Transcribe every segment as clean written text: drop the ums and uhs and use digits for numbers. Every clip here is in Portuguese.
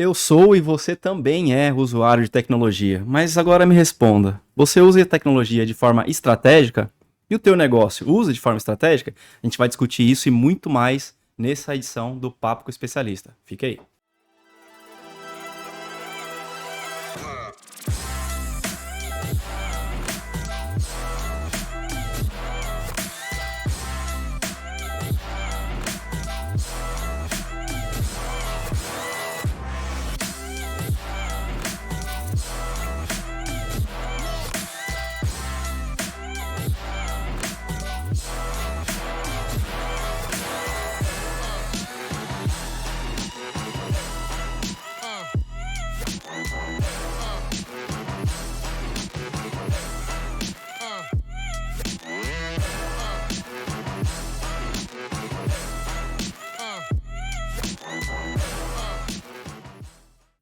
Eu sou e você também é usuário de tecnologia, mas agora me responda, você usa a tecnologia de forma estratégica? E o teu negócio usa de forma estratégica? A gente vai discutir isso e muito mais nessa edição do Papo com o Especialista. Fica aí.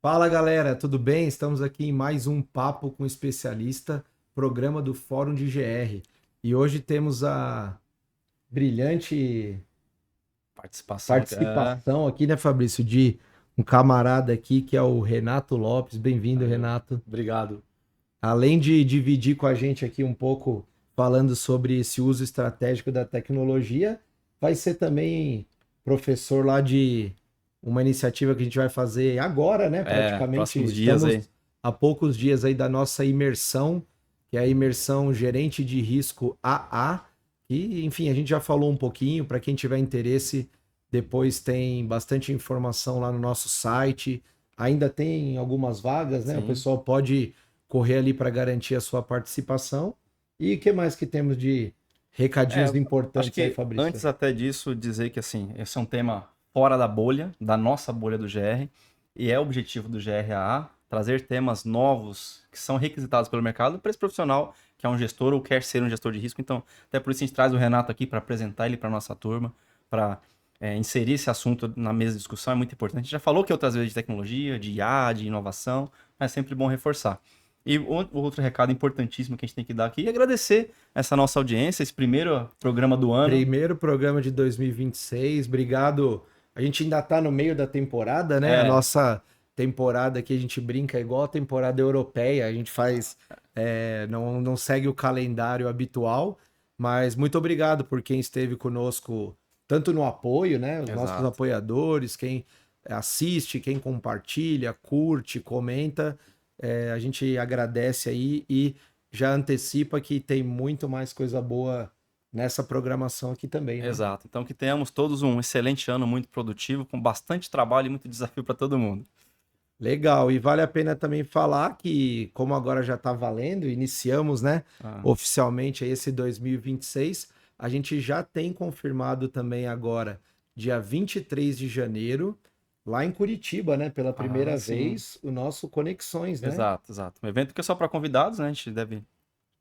Fala galera, tudo bem? Estamos aqui em mais um Papo com Especialista, programa do Fórum de GR. E hoje temos a brilhante Participação aqui. participação aqui, né, Fabrício, de um camarada aqui que é o Renato Lopes. Bem-vindo, Renato. Obrigado. Além de dividir com a gente aqui um pouco falando sobre esse uso estratégico da tecnologia, vai ser também professor lá de uma iniciativa que a gente vai fazer agora, né? Praticamente próximos dias aí. há poucos dias aí da nossa imersão, que é a imersão Gerente de Risco AA, e enfim, a gente já falou um pouquinho, para quem tiver interesse, depois tem bastante informação lá no nosso site, ainda tem algumas vagas, né? Sim. O pessoal pode correr ali para garantir a sua participação. E o que mais que temos de recadinhos Acho importantes que aí, Fabrício? antes até disso, dizer que assim, esse é um tema fora da bolha, da nossa bolha do GR, e é o objetivo do GRAA, trazer temas novos que são requisitados pelo mercado para esse profissional que é um gestor ou quer ser um gestor de risco. Então, até por isso a gente traz o Renato aqui para apresentar ele para nossa turma, para inserir esse assunto na mesa de discussão, é muito importante. A gente já falou que outras vezes de tecnologia, de IA, de inovação, mas é sempre bom reforçar. E outro recado importantíssimo que a gente tem que dar aqui é agradecer essa nossa audiência, esse primeiro programa do ano. Primeiro programa de 2026, obrigado. A gente ainda tá no meio da temporada, né? A nossa temporada aqui a gente brinca igual a temporada europeia, a gente faz, não segue o calendário habitual, mas muito obrigado por quem esteve conosco, tanto no apoio, né? Os nossos Exato. apoiadores, quem assiste, quem compartilha, curte, comenta, a gente agradece aí e já antecipa que tem muito mais coisa boa nessa programação aqui também, né? Exato. Então que tenhamos todos um excelente ano, muito produtivo, com bastante trabalho e muito desafio para todo mundo. Legal, e vale a pena também falar que, como agora já está valendo, iniciamos, né, oficialmente aí esse 2026, a gente já tem confirmado também agora, dia 23 de janeiro, lá em Curitiba, né, pela primeira sim. vez, o nosso Conexões, né? Exato, exato. Um evento que é só para convidados, né? A gente deve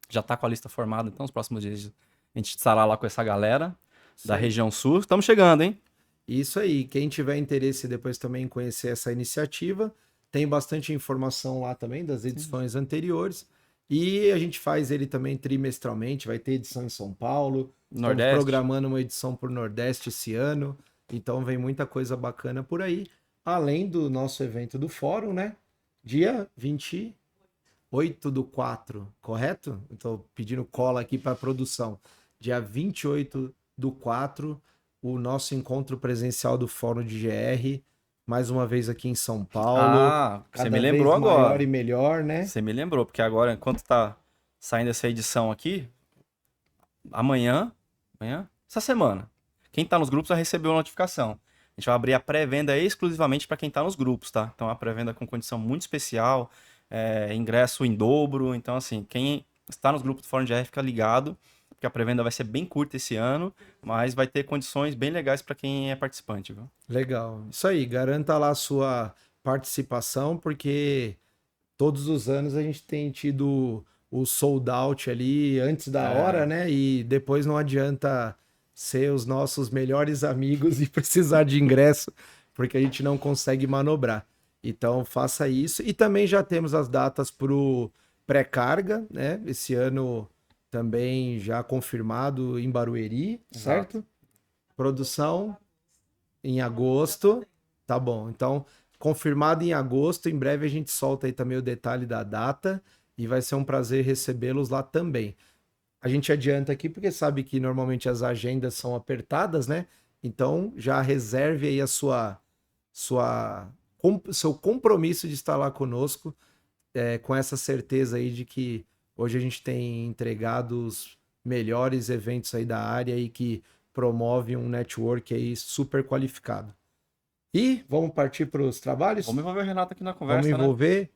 já tá com a lista formada, então os próximos dias a gente estará lá com essa galera Isso da aí. região sul. Estamos chegando, hein? Isso aí, quem tiver interesse depois também em conhecer essa iniciativa, tem bastante informação lá também das edições anteriores. E a gente faz ele também trimestralmente, vai ter edição em São Paulo. Estamos Nordeste. programando uma edição por Nordeste esse ano. Então vem muita coisa bacana por aí. Além do nosso evento do fórum, né? Dia 28/4, correto? Estou pedindo cola aqui para a produção. Dia 28/4, o nosso encontro presencial do Fórum de GR, mais uma vez aqui em São Paulo. Você me Cada lembrou vez maior agora. e melhor, né? Você me lembrou, porque agora, enquanto tá saindo essa edição aqui, amanhã, essa semana, quem tá nos grupos já recebeu a notificação. A gente vai abrir a pré-venda exclusivamente para quem tá nos grupos, tá? Então, a pré-venda com condição muito especial, ingresso em dobro. Então, assim, quem está nos grupos do Fórum de GR fica ligado, porque a pré-venda vai ser bem curta esse ano, mas vai ter condições bem legais para quem é participante, viu? Legal. Isso aí, garanta lá a sua participação, porque todos os anos a gente tem tido o sold out ali antes da hora, né? E depois não adianta ser os nossos melhores amigos e precisar de ingresso, porque a gente não consegue manobrar. Então faça isso. E também já temos as datas para o pré-carga, né? Esse ano também já confirmado em Barueri, certo? Produção em agosto. Tá bom. Então confirmado em agosto. Em breve a gente solta aí também o detalhe da data e vai ser um prazer recebê-los lá também. A gente adianta aqui porque sabe que normalmente as agendas são apertadas, né? Então já reserve aí a seu compromisso de estar lá conosco, com essa certeza aí de que hoje a gente tem entregado os melhores eventos aí da área e que promove um network aí super qualificado. E vamos partir para os trabalhos? Vamos envolver o Renato aqui na Vamos conversa, né? envolver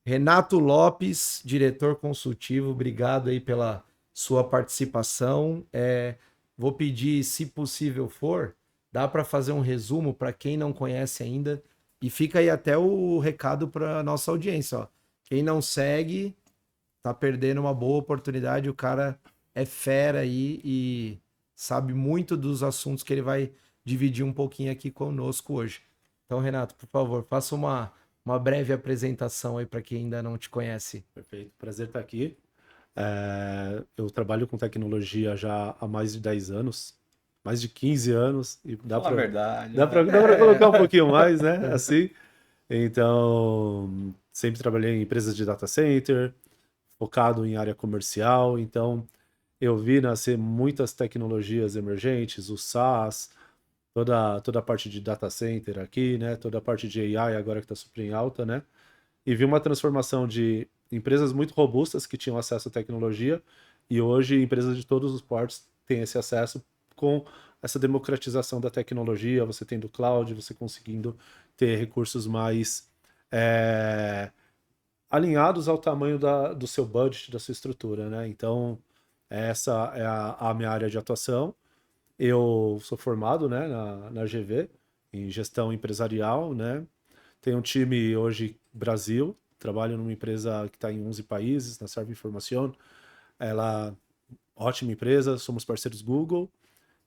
Renato Lopes, diretor consultivo. Obrigado aí pela sua participação. Vou pedir, se possível for, dá para fazer um resumo para quem não conhece ainda. E fica aí até o recado para nossa audiência, ó. Quem não segue, tá perdendo uma boa oportunidade. O cara é fera aí e sabe muito dos assuntos que ele vai dividir um pouquinho aqui conosco hoje. Então, Renato, por favor, faça uma breve apresentação aí para quem ainda não te conhece. Perfeito, prazer estar aqui. Eu trabalho com tecnologia já há mais de 10 anos, mais de 15 anos, e Fala a verdade. dá né? pra colocar um pouquinho mais, né? Assim. Então, sempre trabalhei em empresas de data center, focado em área comercial. Então, eu vi nascer muitas tecnologias emergentes, o SaaS, toda a parte de data center aqui, né? Toda a parte de AI agora que está super em alta, né? E vi uma transformação de empresas muito robustas que tinham acesso à tecnologia e hoje empresas de todos os portos têm esse acesso com essa democratização da tecnologia, você tendo cloud, você conseguindo ter recursos mais alinhados ao tamanho do seu budget, da sua estrutura, né? Então, essa é a minha área de atuação. Eu sou formado, né, na GV, em gestão empresarial, né? Tenho um time hoje Brasil, trabalho numa empresa que está em 11 países, na Serve Information. Ela, ótima empresa, somos parceiros Google.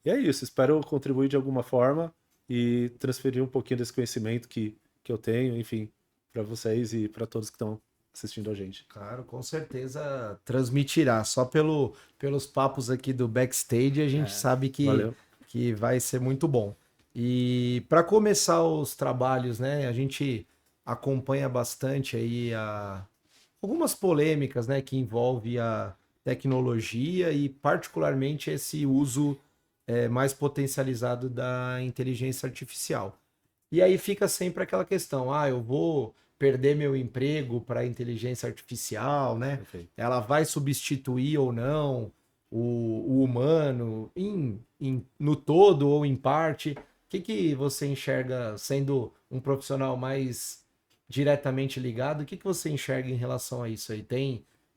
E é isso, espero contribuir de alguma forma e transferir um pouquinho desse conhecimento que eu tenho, enfim, para vocês e para todos que estão assistindo a gente. Claro, com certeza transmitirá. Só pelos papos aqui do backstage a gente sabe Valeu. que vai ser muito bom. E para começar os trabalhos, né, a gente acompanha bastante aí algumas polêmicas, né, que envolve a tecnologia e particularmente esse uso mais potencializado da inteligência artificial. E aí fica sempre aquela questão, eu vou perder meu emprego para a inteligência artificial, né? Perfeito. Ela vai substituir ou não o humano no todo ou em parte? O que você enxerga sendo um profissional mais diretamente ligado? O que você enxerga em relação a isso aí?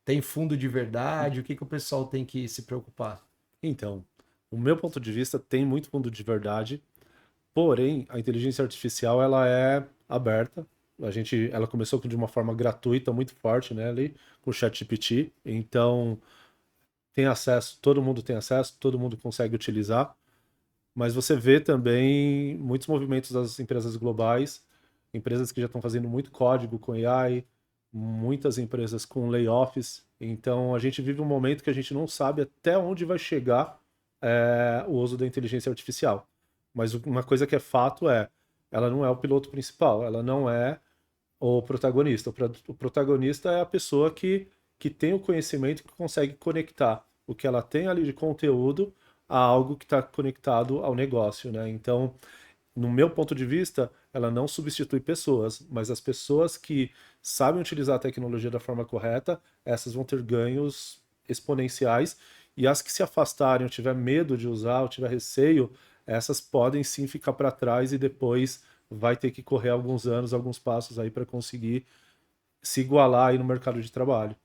Tem fundo de verdade? O que o pessoal tem que se preocupar? Então, o meu ponto de vista tem muito fundo de verdade, porém, a inteligência artificial ela é aberta. Ela começou de uma forma gratuita, muito forte, né, ali, com o ChatGPT. Então, tem acesso, todo mundo consegue utilizar. Mas você vê também muitos movimentos das empresas globais, empresas que já estão fazendo muito código com AI, muitas empresas com layoffs. Então, a gente vive um momento que a gente não sabe até onde vai chegar o uso da inteligência artificial. Mas uma coisa que é fato ela não é o piloto principal, ela não é o protagonista. O protagonista é a pessoa que tem o conhecimento, que consegue conectar o que ela tem ali de conteúdo a algo que está conectado ao negócio, né? Então, no meu ponto de vista, ela não substitui pessoas, mas as pessoas que sabem utilizar a tecnologia da forma correta, essas vão ter ganhos exponenciais, e as que se afastarem, ou tiver medo de usar, ou tiver receio, essas podem sim ficar para trás e depois vai ter que correr alguns anos, alguns passos aí para conseguir se igualar aí no mercado de trabalho.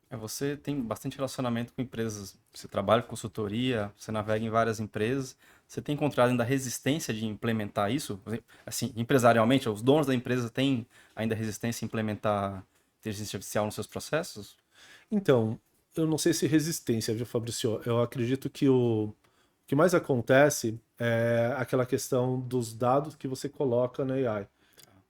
Você tem bastante relacionamento com empresas, você trabalha com consultoria, você navega em várias empresas, você tem encontrado ainda resistência de implementar isso? Assim, empresarialmente, os donos da empresa têm ainda resistência em implementar inteligência artificial nos seus processos? Então, eu não sei se resistência, viu, Fabrício? Eu acredito que o que mais acontece é aquela questão dos dados que você coloca na AI.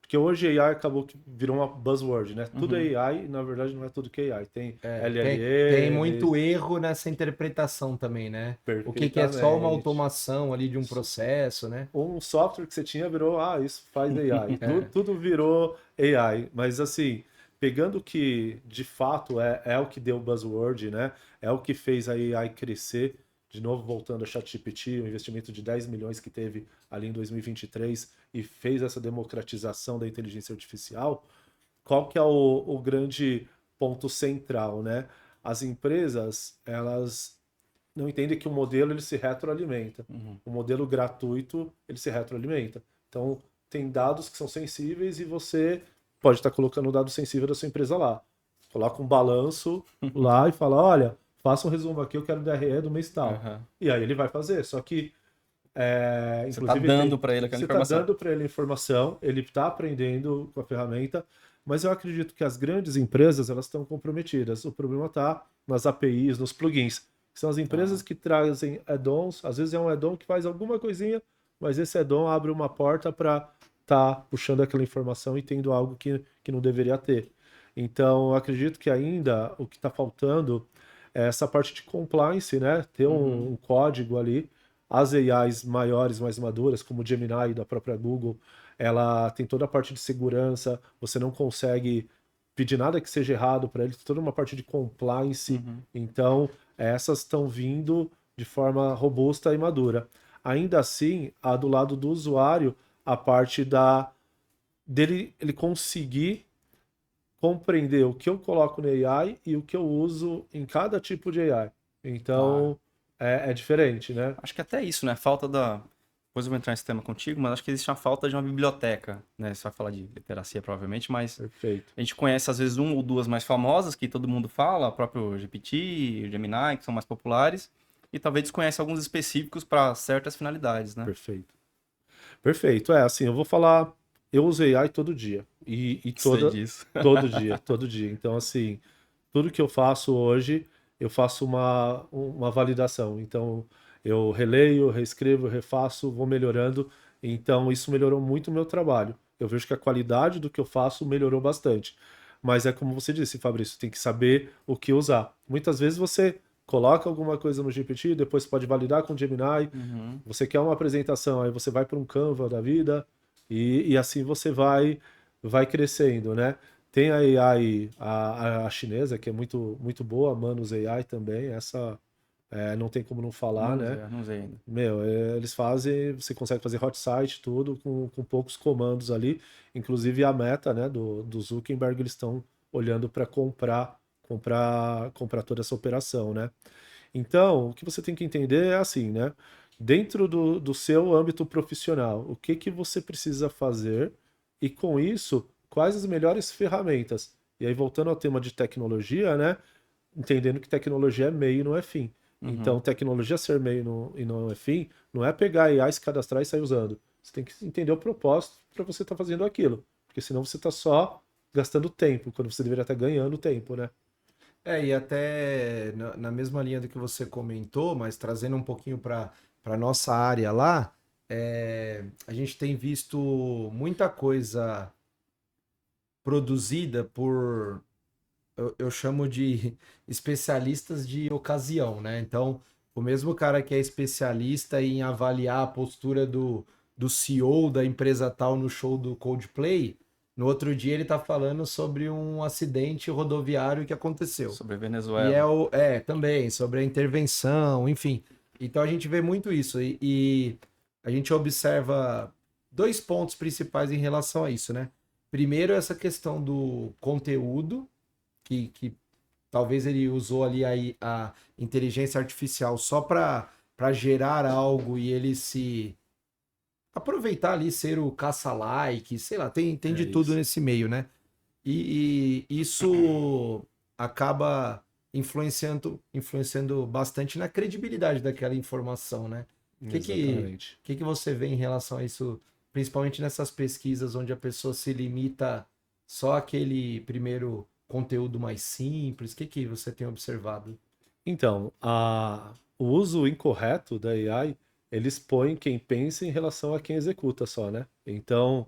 Porque hoje AI acabou que virou uma buzzword, né? Tudo Uhum. é AI e na verdade não é tudo que é AI. Tem Tem muito LLMs, erro nessa interpretação também, né? O que que é só uma perfeitamente. automação ali de um processo, né? Um software que você tinha virou, isso faz AI. Tudo virou AI. Mas assim, pegando o que de fato é o que deu buzzword, né? É o que fez a AI crescer. De novo, voltando a ChatGPT, o investimento de 10 milhões que teve ali em 2023 e fez essa democratização da inteligência artificial. Qual que é o grande ponto central, né? As empresas, elas não entendem que o modelo ele se retroalimenta. Uhum. O modelo gratuito, ele se retroalimenta. Então, tem dados que são sensíveis e você pode estar colocando o dado sensível da sua empresa lá. Coloca um balanço lá e fala, olha, faça um resumo aqui, eu quero DRE do mês tal. Aham. E aí ele vai fazer. Só que, Você tá inclusive, dando para ele aquela você está informação. dando para ele informação, ele está aprendendo com a ferramenta, mas eu acredito que as grandes empresas elas estão comprometidas. O problema está nas APIs, nos plugins. São as Ah, empresas que trazem add-ons, às vezes é um add-on que faz alguma coisinha, mas esse add-on abre uma porta para estar puxando aquela informação e tendo algo que não deveria ter. Então, eu acredito que ainda o que está faltando é essa parte de compliance, né? Ter uhum. um código ali. As AIs maiores, mais maduras, como o Gemini da própria Google, ela tem toda a parte de segurança, você não consegue pedir nada que seja errado para ele, tem toda uma parte de compliance. Uhum. Então, essas estão vindo de forma robusta e madura. Ainda assim, a do lado do usuário, a parte da dele ele conseguir compreender o que eu coloco no AI e o que eu uso em cada tipo de AI. Tá. Então, é diferente, né? Acho que até isso, né? Falta da. Depois eu vou entrar nesse tema contigo, mas acho que existe uma falta de uma biblioteca, né? Você vai falar de literacia provavelmente, mas Perfeito. a gente conhece às vezes uma ou duas mais famosas que todo mundo fala, o próprio GPT, o Gemini, que são mais populares, e talvez desconhece alguns específicos para certas finalidades, né? Perfeito. Perfeito. É, assim, eu vou falar, eu uso AI todo dia. E Sei disso. todo dia, todo dia. Então, assim, tudo que eu faço hoje, eu faço uma validação. Então, eu releio, reescrevo, refaço, vou melhorando. Então, isso melhorou muito o meu trabalho. Eu vejo que a qualidade do que eu faço melhorou bastante. Mas é como você disse, Fabrício, tem que saber o que usar. Muitas vezes você coloca alguma coisa no GPT, depois pode validar com o Gemini. Uhum. Você quer uma apresentação, aí você vai para um Canva da vida e assim você vai crescendo, né? Tem a AI, a chinesa, que é muito boa, a Manus AI também, essa não tem como não falar, né? Não usei ainda. Meu, eles fazem, você consegue fazer hot site, tudo, com poucos comandos ali. Inclusive a meta, né, do Zuckerberg, eles estão olhando para comprar toda essa operação, né? Então, o que você tem que entender é assim, né? Dentro do seu âmbito profissional, o que que você precisa fazer e com isso, quais as melhores ferramentas? E aí, voltando ao tema de tecnologia, né? Entendendo que tecnologia é meio e não é fim. Então, Uhum. tecnologia ser meio e não é fim, não é pegar IA, se cadastrar e sair usando. Você tem que entender o propósito para você estar fazendo aquilo. Porque senão você está só gastando tempo, quando você deveria estar ganhando tempo, né? E até na mesma linha do que você comentou, mas trazendo um pouquinho para nossa área lá, a gente tem visto muita coisa produzida por, eu chamo de especialistas de ocasião, né? Então, o mesmo cara que é especialista em avaliar a postura do CEO da empresa tal no show do Coldplay, no outro dia ele tá falando sobre um acidente rodoviário que aconteceu. Sobre E Venezuela. também sobre a intervenção, enfim. Então a gente vê muito isso e a gente observa dois pontos principais em relação a isso, né? Primeiro, essa questão do conteúdo, que talvez ele usou ali a inteligência artificial só para gerar algo e ele se aproveitar ali, ser o caça-like, sei lá, tem É de tudo isso. nesse meio, né? E isso acaba influenciando bastante na credibilidade daquela informação, né? O Exatamente. que você vê em relação a isso, principalmente nessas pesquisas onde a pessoa se limita só àquele primeiro conteúdo mais simples? O que você tem observado? Então, o uso incorreto da AI, ele expõe quem pensa em relação a quem executa só, né? Então,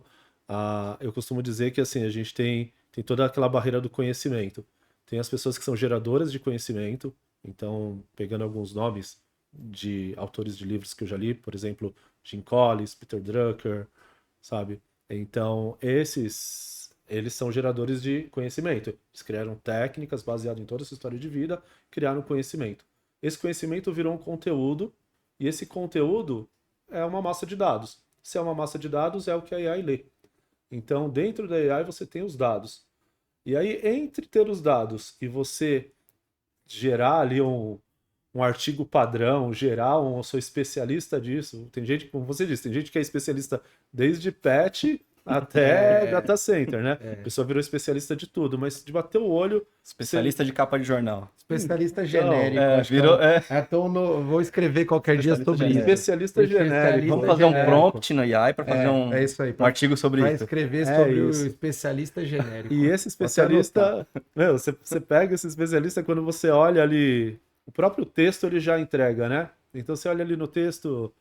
Eu costumo dizer que assim, a gente tem toda aquela barreira do conhecimento. Tem as pessoas que são geradoras de conhecimento, então, pegando alguns nomes de autores de livros que eu já li, por exemplo, Jim Collins, Peter Drucker, sabe? Então, eles são geradores de conhecimento. Eles criaram técnicas baseadas em toda essa história de vida, criaram conhecimento. Esse conhecimento virou um conteúdo, e esse conteúdo é uma massa de dados. Se é uma massa de dados, é o que a AI lê. Então, dentro da AI, você tem os dados. E aí, entre ter os dados e você gerar ali um artigo padrão, gerar eu sou especialista disso. Tem gente, como você disse, tem gente que é especialista desde pet até data center, né? A pessoa virou especialista de tudo, mas de bater o olho... Especialista de capa de jornal. Especialista Então, genérico. acho que virou... então vou escrever qualquer dia Especialista sobre isso. genérico. Especialista genérico. Vamos fazer um genérico. prompt no AI para fazer É isso aí. um artigo sobre Vai isso. escrever É sobre o isso. especialista genérico. E esse Vou até anotar. especialista, meu, você pega esse especialista quando você olha ali, o próprio texto ele já entrega, né? Então você olha ali no texto,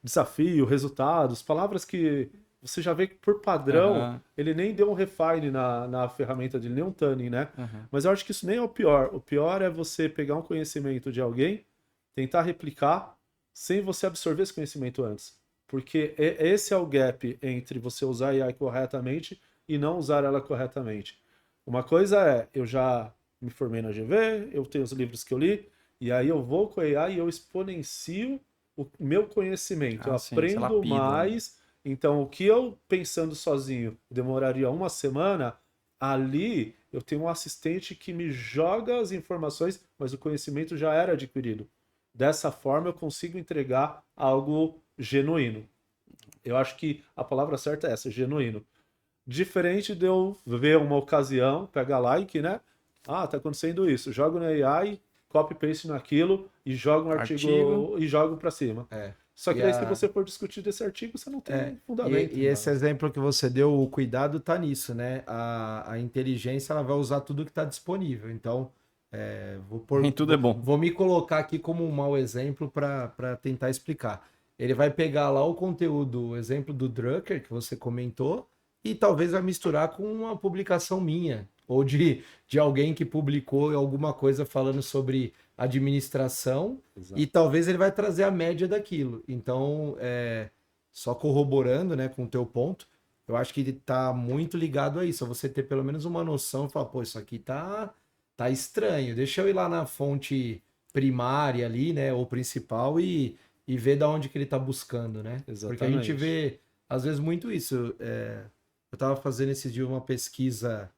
desafio, resultados, palavras que você já vê que por padrão Aham. ele nem deu um refine na ferramenta dele, nem um tuning, né? Aham. Mas eu acho que isso nem é o pior. O pior é você pegar um conhecimento de alguém, tentar replicar, sem você absorver esse conhecimento antes. Porque esse é o gap entre você usar a AI corretamente e não usar ela corretamente. Uma coisa é, eu já me formei na GV, eu tenho os livros que eu li, e aí eu vou com a AI e eu exponencio o meu conhecimento. Eu Sim, você aprendo lapida, né? mais. Então, o que eu pensando sozinho demoraria uma semana, ali eu tenho um assistente que me joga as informações, mas o conhecimento já era adquirido. Dessa forma, eu consigo entregar algo genuíno. Eu acho que a palavra certa é essa, genuíno. Diferente de eu ver uma ocasião, pega like, né? Ah, tá acontecendo isso. Jogo na AI, copy-paste naquilo e jogo um artigo e jogo para cima. Só que E daí, se você for discutir desse artigo, você não tem fundamento. E esse exemplo que você deu, o cuidado tá nisso, né? A inteligência ela vai usar tudo que está disponível. Então, Nem tudo é bom. Vou me colocar aqui como um mau exemplo para tentar explicar. Ele vai pegar lá o conteúdo, o exemplo do Drucker que você comentou, e talvez vai misturar com uma publicação minha, ou de alguém que publicou alguma coisa falando sobre administração, Exato. e talvez ele vai trazer a média daquilo. Então, só corroborando, né, com o teu ponto, eu acho que ele tá muito ligado a isso, a você ter pelo menos uma noção, falar, pô, isso aqui tá estranho, deixa eu ir lá na fonte primária ali, né, ou principal e ver da onde que ele tá buscando, né? Porque a gente Exatamente. vê, às vezes, muito isso. Eu tava fazendo esses dias uma pesquisa,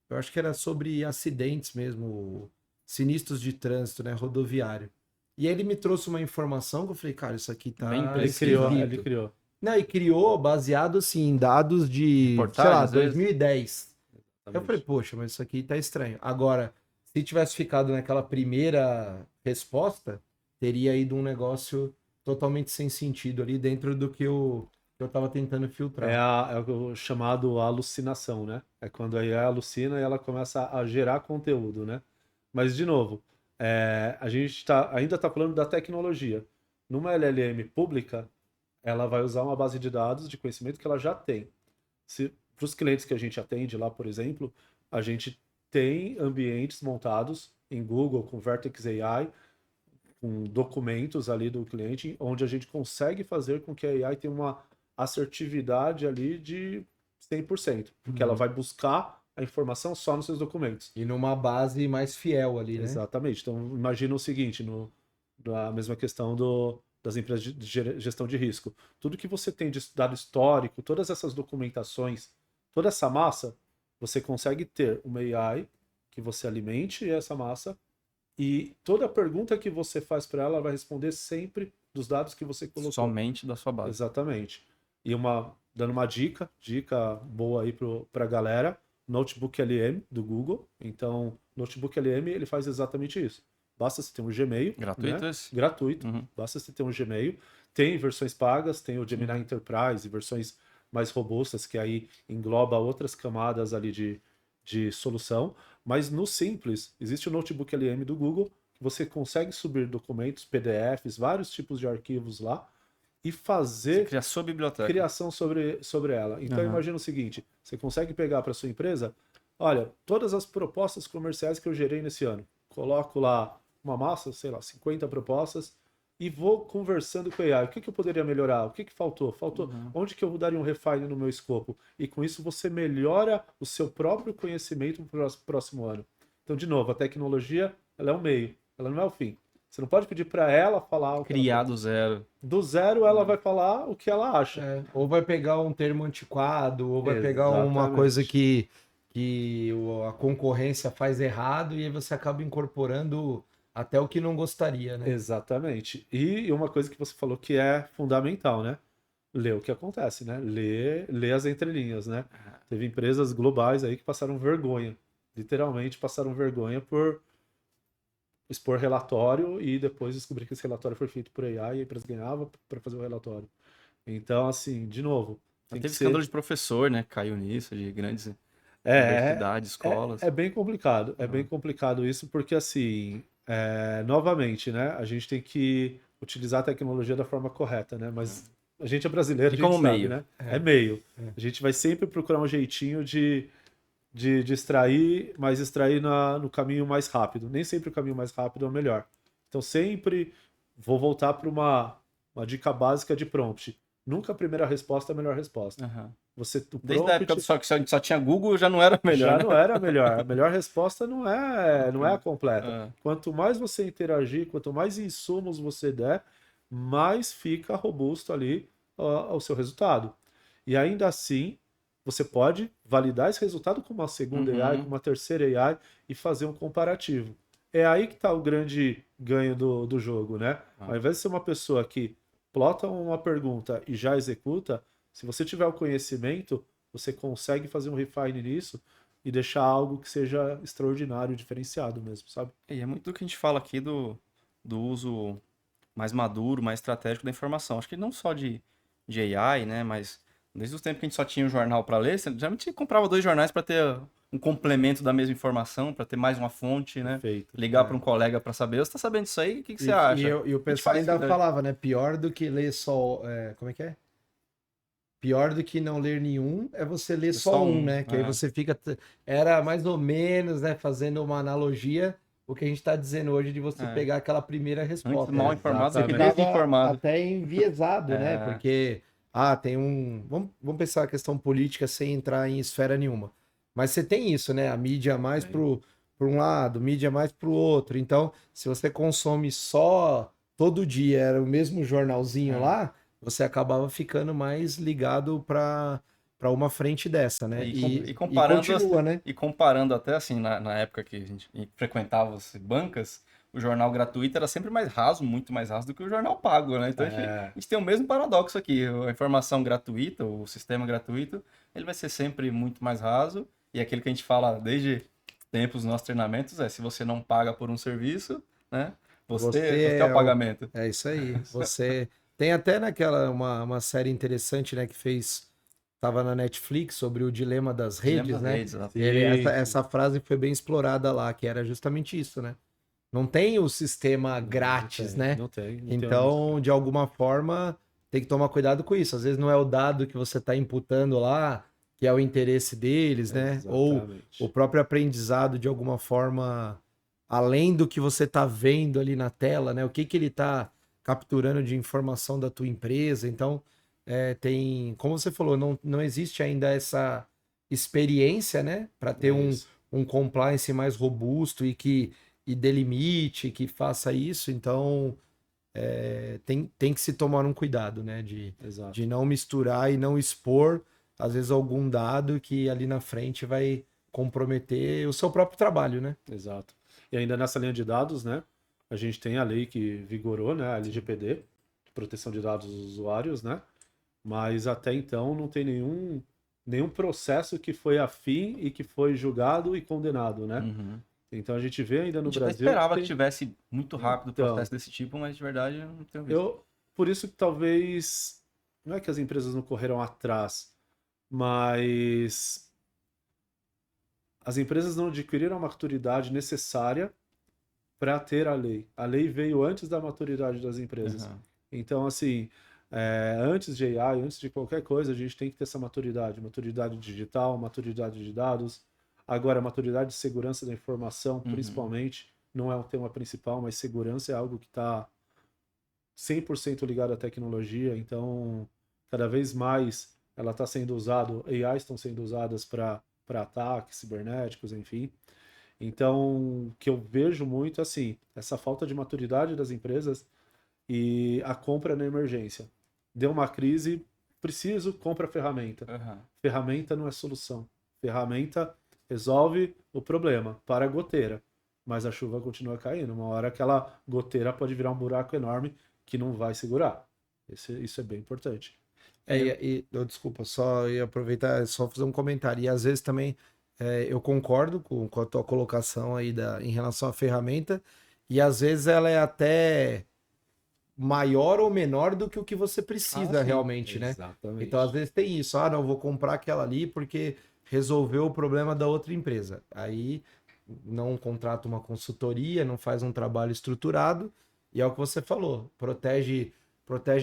eu acho que era sobre acidentes mesmo, sinistros de trânsito, né, rodoviário. E aí ele me trouxe uma informação que eu falei, cara, isso aqui tá Bem Ele criou, esquisito. ele criou. Não, e criou baseado, assim, em dados de, Reportagem, sei lá, às vezes. 2010. Eu falei, poxa, mas isso aqui tá estranho. Agora, se tivesse ficado naquela primeira resposta, teria ido um negócio totalmente sem sentido ali dentro do que eu tava tentando filtrar. É o chamado alucinação, né? É quando a AI alucina e ela começa a gerar conteúdo, né? Mas, de novo, a gente ainda está falando da tecnologia. Numa LLM pública, ela vai usar uma base de dados de conhecimento que ela já tem. Para os clientes que a gente atende lá, por exemplo, a gente tem ambientes montados em Google com Vertex AI, com documentos ali do cliente, onde a gente consegue fazer com que a AI tenha uma assertividade ali de 100%, porque ela vai buscar a informação só nos seus documentos. E numa base mais fiel ali, né? Exatamente. Então, imagina o seguinte, na mesma questão das empresas de gestão de risco. Tudo que você tem de dado histórico, todas essas documentações, toda essa massa, você consegue ter uma AI que você alimente essa massa e toda pergunta que você faz para ela vai responder sempre dos dados que você colocou. Somente da sua base. Exatamente. E dando uma dica boa aí para a galera, Notebook LM do Google. Então, Notebook LM ele faz exatamente isso. Basta você ter um Gmail. Gratuito né? esse? Gratuito. Uhum. Basta você ter um Gmail. Tem versões pagas, tem o Gemini Enterprise, versões mais robustas, que aí engloba outras camadas ali de solução. Mas no simples, existe o Notebook LM do Google, que você consegue subir documentos, PDFs, vários tipos de arquivos lá, e Você fazer cria a sua biblioteca. criação sobre ela. Então, imagina o seguinte, você consegue pegar para sua empresa, olha, todas as propostas comerciais que eu gerei nesse ano. Coloco lá uma massa, sei lá, 50 propostas, e vou conversando com a AI. O que eu poderia melhorar? O que faltou? Faltou onde que eu daria um refine no meu escopo? E com isso você melhora o seu próprio conhecimento para o próximo ano. Então, de novo, a tecnologia, ela é um meio, ela não é o fim. Você não pode pedir para ela falar o que Criar ela do zero. do zero, ela vai falar o que ela acha. Ou vai pegar um termo antiquado, ou vai pegar uma Exatamente. coisa que a concorrência faz errado e aí você acaba incorporando até o que não gostaria, né? Exatamente. E uma coisa que você falou que é fundamental, né? Ler o que acontece, né? Ler as entrelinhas, né? Teve empresas globais aí que passaram vergonha. Literalmente passaram vergonha por expor relatório e depois descobrir que esse relatório foi feito por AI e a empresa ganhava para fazer o relatório. Então, assim, de novo, tem Teve que escândalo ser... de professor, né? Que caiu nisso, de grandes É, universidades, escolas. é bem complicado. É bem complicado isso porque, assim, novamente, né? A gente tem que utilizar a tecnologia da forma correta, né? Mas a gente é brasileiro, E a gente como sabe, meio. né? É meio. A gente vai sempre procurar um jeitinho de extrair, mas extrair no caminho mais rápido. Nem sempre o caminho mais rápido é o melhor. Então, sempre vou voltar para uma dica básica de prompt. Nunca a primeira resposta é a melhor resposta. Aham. Você, o Desde a época prompt que só tinha Google, já não era melhor, já né? não era a melhor. A melhor resposta não é a completa. Ah, Quanto mais você interagir, quanto mais insumos você der, mais fica robusto ali o seu resultado. E ainda assim, você pode validar esse resultado com uma segunda AI, com uma terceira AI e fazer um comparativo. É aí que está o grande ganho do jogo, né? Ao invés de ser uma pessoa que plota uma pergunta e já executa, se você tiver o conhecimento, você consegue fazer um refine nisso e deixar algo que seja extraordinário, diferenciado mesmo, sabe? E é muito do que a gente fala aqui do uso mais maduro, mais estratégico da informação. Acho que não só de AI, né? Mas desde os tempos que a gente só tinha um jornal para ler, você geralmente comprava 2 jornais para ter um complemento da mesma informação, para ter mais uma fonte, né? Perfeito. Ligar para um colega para saber, você tá sabendo disso aí? O que você acha? E o A gente pessoal faz ainda isso, né? falava, né? Pior do que ler só. Como é que é? Pior do que não ler nenhum é você ler só um, né? Que aí você fica. Era mais ou menos, né? Fazendo uma analogia, o que a gente está dizendo hoje de você pegar aquela primeira resposta. Antes mal informado do que Exatamente. desinformado. Até enviesado, né? Porque, tem um. Vamos pensar a questão política sem entrar em esfera nenhuma. Mas você tem isso, né? A mídia mais por um lado, mídia mais pro outro. Então, se você consome só todo dia, era o mesmo jornalzinho lá, você acabava ficando mais ligado para uma frente dessa, né? E E comparando, continua, né? e comparando até assim, na época que a gente frequentava as bancas, o jornal gratuito era sempre mais raso, muito mais raso do que o jornal pago, né? Então a gente tem o mesmo paradoxo aqui. A informação gratuita, o sistema gratuito, ele vai ser sempre muito mais raso. E aquilo que a gente fala desde tempos dos nossos treinamentos é: se você não paga por um serviço, né? Você é o pagamento. É isso aí. Você tem até naquela uma série interessante, né, que tava na Netflix sobre o dilema das redes, né? Essa frase foi bem explorada lá, que era justamente isso, né? Não tem o sistema grátis, né? Não tem. Então, de alguma forma, tem que tomar cuidado com isso. Às vezes não é o dado que você está imputando lá que é o interesse deles, né? Ou o próprio aprendizado, de alguma forma, além do que você está vendo ali na tela, né? O que ele está capturando de informação da tua empresa. Então, como você falou, não existe ainda essa experiência, né? Para ter um compliance mais robusto e delimite, que faça isso. Então, tem que se tomar um cuidado, né? De não misturar e não expor, às vezes, algum dado que ali na frente vai comprometer o seu próprio trabalho, né? Exato. E ainda nessa linha de dados, né? A gente tem a lei que vigorou, né? A LGPD, de proteção de dados dos usuários, né? Mas até então não tem nenhum processo que foi afim e que foi julgado e condenado, né? Então a gente vê ainda no Brasil. Eu esperava que tivesse muito rápido o processo desse tipo, mas de verdade eu não tenho visto. Por isso que talvez. Não é que as empresas não correram atrás, mas as empresas não adquiriram a maturidade necessária para ter a lei. A lei veio antes da maturidade das empresas. Então, assim, Antes de AI, antes de qualquer coisa, a gente tem que ter essa maturidade digital, maturidade de dados. Agora, maturidade de segurança da informação, principalmente, não é um tema principal, mas segurança é algo que está 100% ligado à tecnologia, então cada vez mais ela está sendo usada, AIs estão sendo usadas para ataques cibernéticos, enfim. Então, o que eu vejo muito assim, essa falta de maturidade das empresas e a compra na emergência. Deu uma crise, preciso, compra ferramenta. Aham. Ferramenta não é solução. Ferramenta resolve o problema, para a goteira. Mas a chuva continua caindo. Uma hora aquela goteira pode virar um buraco enorme que não vai segurar. Isso é bem importante. Desculpa, só ia aproveitar, só fazer um comentário. E às vezes também eu concordo com a tua colocação aí em relação à ferramenta, e às vezes ela é até maior ou menor do que o que você precisa sim. realmente, né? Exatamente. Então, às vezes tem isso. Não, vou comprar aquela ali porque resolveu o problema da outra empresa. Aí não contrata uma consultoria, não faz um trabalho estruturado, e é o que você falou, protege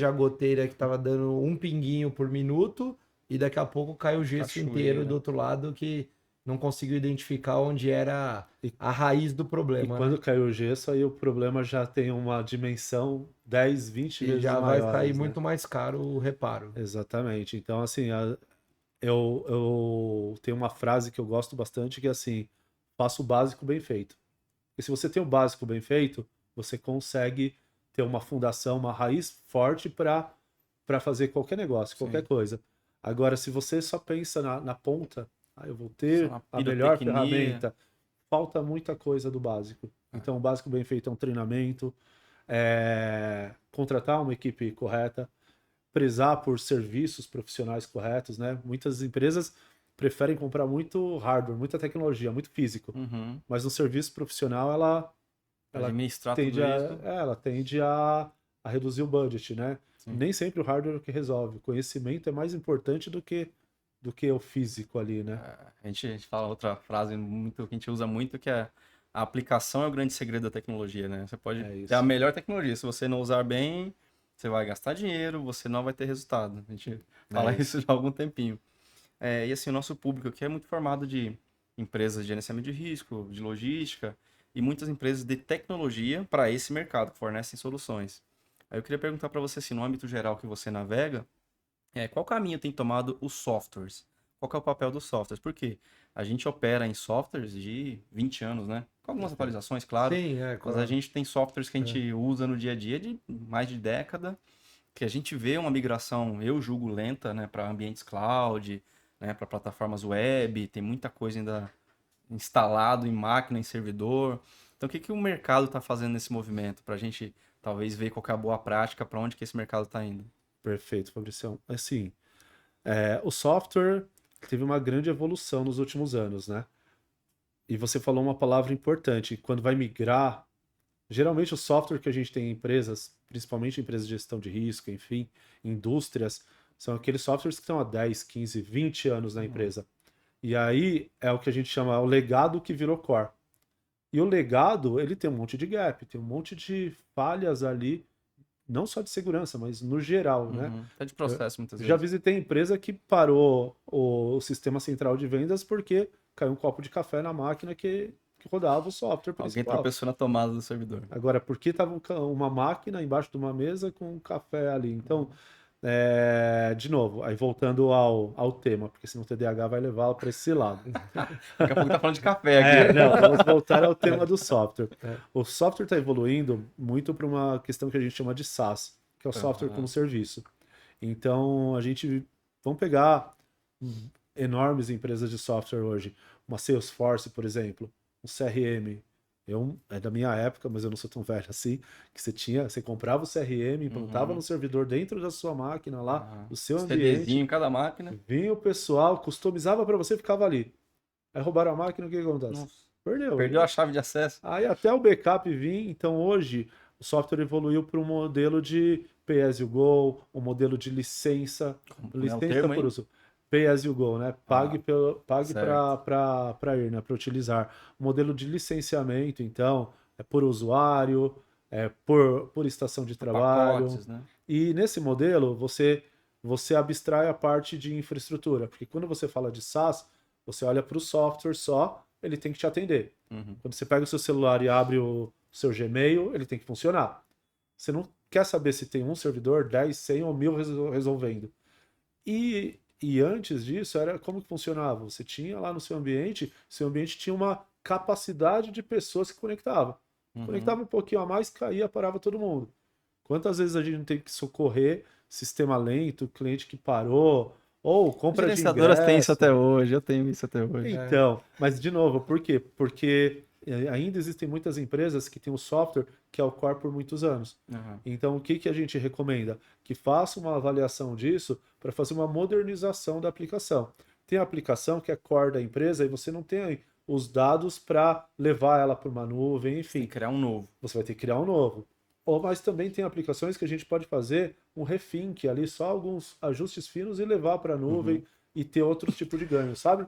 a goteira que estava dando um pinguinho por minuto, e daqui a pouco cai o gesso Cachoeira. inteiro do outro lado, que não conseguiu identificar onde era a raiz do E problema, quando né? caiu o gesso, aí o problema já tem uma dimensão 10, 20 E vezes já vai maior. sair muito mais caro o reparo. Exatamente. Então, assim, eu tenho uma frase que eu gosto bastante, que é assim, faça o básico bem feito. E se você tem o básico bem feito, você consegue ter uma fundação, uma raiz forte para fazer qualquer negócio, qualquer Sim. coisa. Agora, se você só pensa na ponta, eu vou ter Só na a melhor pirotecnia. ferramenta, falta muita coisa do básico. Então, o básico bem feito é um treinamento, contratar uma equipe correta, prezar por serviços profissionais corretos, né? Muitas empresas preferem comprar muito hardware, muita tecnologia, muito físico, Uhum. mas no serviço profissional ela Administrar tende tudo isso. ela tende a reduzir o budget, né? Sim. Nem sempre o hardware é o que resolve. O conhecimento é mais importante do que o físico ali, né? A gente fala outra frase muito, que a gente usa muito, que é a aplicação é o grande segredo da tecnologia, né? Você pode É ter isso. a melhor tecnologia, se você não usar bem, você vai gastar dinheiro, você não vai ter resultado. A gente fala isso. isso já há algum tempinho. E assim, o nosso público aqui é muito formado de empresas de gerenciamento de risco, de logística, e muitas empresas de tecnologia para esse mercado, que fornecem soluções. Aí eu queria perguntar para você, assim, no âmbito geral que você navega, qual caminho tem tomado os softwares? Qual que é o papel dos softwares? Porque a gente opera em softwares de 20 anos, né? Com algumas atualizações, claro, Sim, mas a gente tem softwares que a gente usa no dia a dia de mais de década, que a gente vê uma migração, eu julgo lenta, né, para ambientes cloud, né, para plataformas web, tem muita coisa ainda instalado em máquina, em servidor. Então, o que que o mercado está fazendo nesse movimento para a gente talvez ver qual que é a boa prática, para onde que esse mercado está indo? Perfeito, Fabrício. Assim, o software teve uma grande evolução nos últimos anos, né? E você falou uma palavra importante. Quando vai migrar, geralmente o software que a gente tem em empresas, principalmente empresas de gestão de risco, enfim, indústrias, são aqueles softwares que estão há 10, 15, 20 anos na empresa. E aí é o que a gente chama o legado que virou core. E o legado, ele tem um monte de gap, tem um monte de falhas ali, não só de segurança, mas no geral, né? Até de processo, muitas Já vezes. visitei empresa que parou o sistema central de vendas porque caiu um copo de café na máquina que rodava o software Alguém principal. tropeçou na tomada do servidor. Agora, por que estava uma máquina embaixo de uma mesa com um café ali? Então, de novo, aí voltando ao tema, porque senão o TDAH vai levá-lo para esse lado. Daqui a pouco tá falando de café aqui. Não, vamos voltar ao tema do software. O software está evoluindo muito para uma questão que a gente chama de SaaS, que é o software como serviço. Então, vamos pegar enormes empresas de software hoje, uma Salesforce, por exemplo, um CRM. É da minha época, mas eu não sou tão velho assim, que você comprava o CRM, implantava no servidor dentro da sua máquina lá, do seu ambiente, CDzinho em cada máquina. vinha o pessoal, customizava para você e ficava ali. Aí roubaram a máquina, o que acontece? Nossa, Perdeu. perdeu a chave de acesso. Aí até o backup vir, então hoje o software evoluiu para um modelo de Pay as you go, um modelo de licença, Como é o licença termo, por hein? uso. Pay as you go, né? Pague certo. para ir, né? Para utilizar. O modelo de licenciamento, então, é por usuário, por estação de trabalho. Pacotes, né? E nesse modelo, você abstrai a parte de infraestrutura, porque quando você fala de SaaS, você olha para o software só, ele tem que te atender. Uhum. Quando você pega o seu celular e abre o seu Gmail, ele tem que funcionar. Você não quer saber se tem um servidor, 10, 100 ou 1000 resolvendo. E antes disso, era como que funcionava? Você tinha lá no seu ambiente tinha uma capacidade de pessoas que conectavam. Uhum. Conectava um pouquinho a mais, caía, parava todo mundo. Quantas vezes a gente não tem que socorrer sistema lento, cliente que parou, ou compra de Gerenciadoras têm isso ingresso. até hoje, eu tenho isso até hoje. Então, mas de novo, por quê? Porque ainda existem muitas empresas que têm o software que é o core por muitos anos. Uhum. Então, o que a gente recomenda? Que faça uma avaliação disso para fazer uma modernização da aplicação. Tem a aplicação que é core da empresa e você não tem os dados para levar ela para uma nuvem, Tem enfim. que criar um novo. Você vai ter que criar um novo. Mas também tem aplicações que a gente pode fazer um refink ali, só alguns ajustes finos e levar para a nuvem e ter outro tipo de ganho, sabe?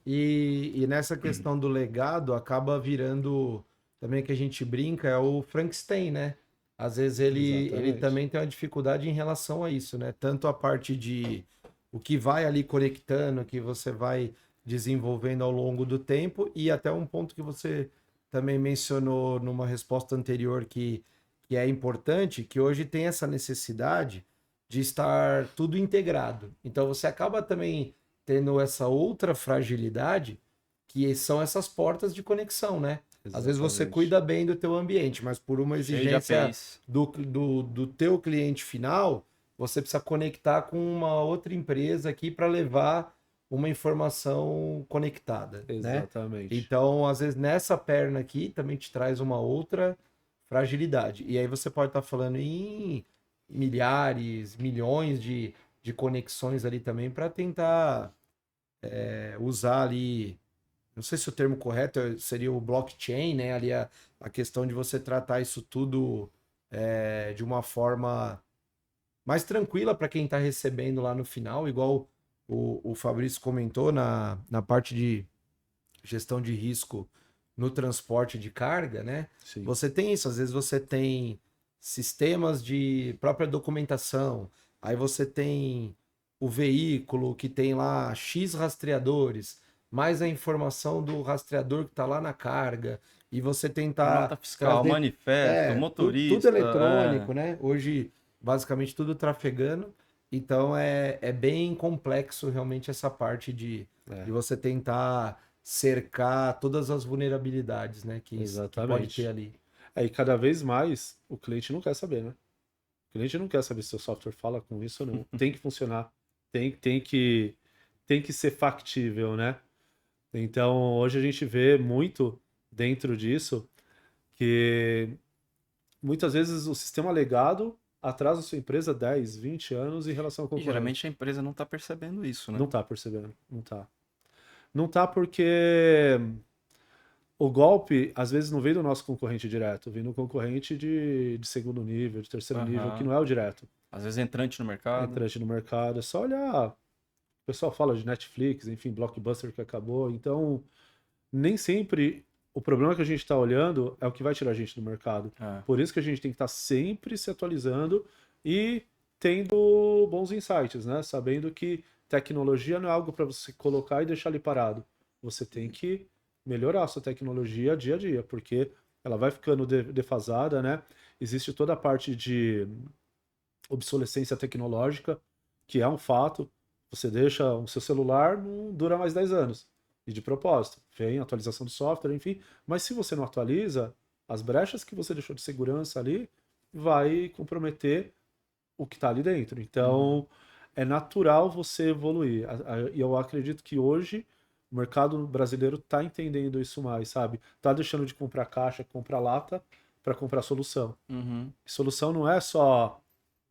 E nessa questão do legado, acaba virando também que a gente brinca, é o Frankenstein, né? Às vezes ele Exatamente. também tem uma dificuldade em relação a isso, né? Tanto a parte de o que vai ali conectando, que você vai desenvolvendo ao longo do tempo, e até um ponto que você também mencionou numa resposta anterior que é importante, que hoje tem essa necessidade de estar tudo integrado. Então você acaba também tendo essa outra fragilidade, que são essas portas de conexão, né? Às vezes você Exatamente. cuida bem do teu ambiente, mas por uma Cheio de exigência APIs. do teu cliente final, você precisa conectar com uma outra empresa aqui para levar uma informação conectada, né? Exatamente. Então, às vezes, nessa perna aqui também te traz uma outra fragilidade. E aí você pode estar falando em milhares, milhões de conexões ali também para tentar usar ali, não sei se o termo correto seria o blockchain, né? Ali a questão de você tratar isso tudo de uma forma mais tranquila para quem está recebendo lá no final, igual o Fabrício comentou na parte de gestão de risco no transporte de carga, né? Sim. Você tem isso, às vezes você tem sistemas de própria documentação, aí você tem o veículo que tem lá X rastreadores, mais a informação do rastreador que está lá na carga, e você tentar Nota fiscal, trazer manifesto, tudo motorista. eletrônico, né? Hoje, basicamente, tudo trafegando. Então, é bem complexo realmente essa parte de você tentar cercar todas as vulnerabilidades, né? Que pode ter ali. E cada vez mais o cliente não quer saber, né? O cliente não quer saber se o software fala com isso ou não. Tem que funcionar. Tem que ser factível, né? Então, hoje a gente vê muito dentro disso que muitas vezes o sistema legado atrasa a sua empresa 10, 20 anos em relação ao E concorrente. geralmente a empresa não está percebendo isso, né? Não tá percebendo, não tá. Não tá porque o golpe, às vezes, não vem do nosso concorrente direto, vem do concorrente de segundo nível, de terceiro nível, que não é o direto. Às vezes entrante no mercado. Entrante no mercado. É só olhar. O pessoal fala de Netflix, enfim, Blockbuster que acabou. Então, nem sempre o problema que a gente está olhando é o que vai tirar a gente do mercado. Por isso que a gente tem que estar sempre se atualizando e tendo bons insights, né? Sabendo que tecnologia não é algo para você colocar e deixar ali parado. Você tem que melhorar a sua tecnologia dia a dia, porque ela vai ficando defasada, né? Existe toda a parte de obsolescência tecnológica, que é um fato. Você deixa o seu celular, não dura mais 10 anos. E de propósito, vem atualização do software, enfim. Mas se você não atualiza, as brechas que você deixou de segurança ali vai comprometer o que está ali dentro. Então, é natural você evoluir. E eu acredito que hoje o mercado brasileiro está entendendo isso mais, sabe? Tá deixando de comprar caixa, comprar lata, para comprar solução. Solução não é só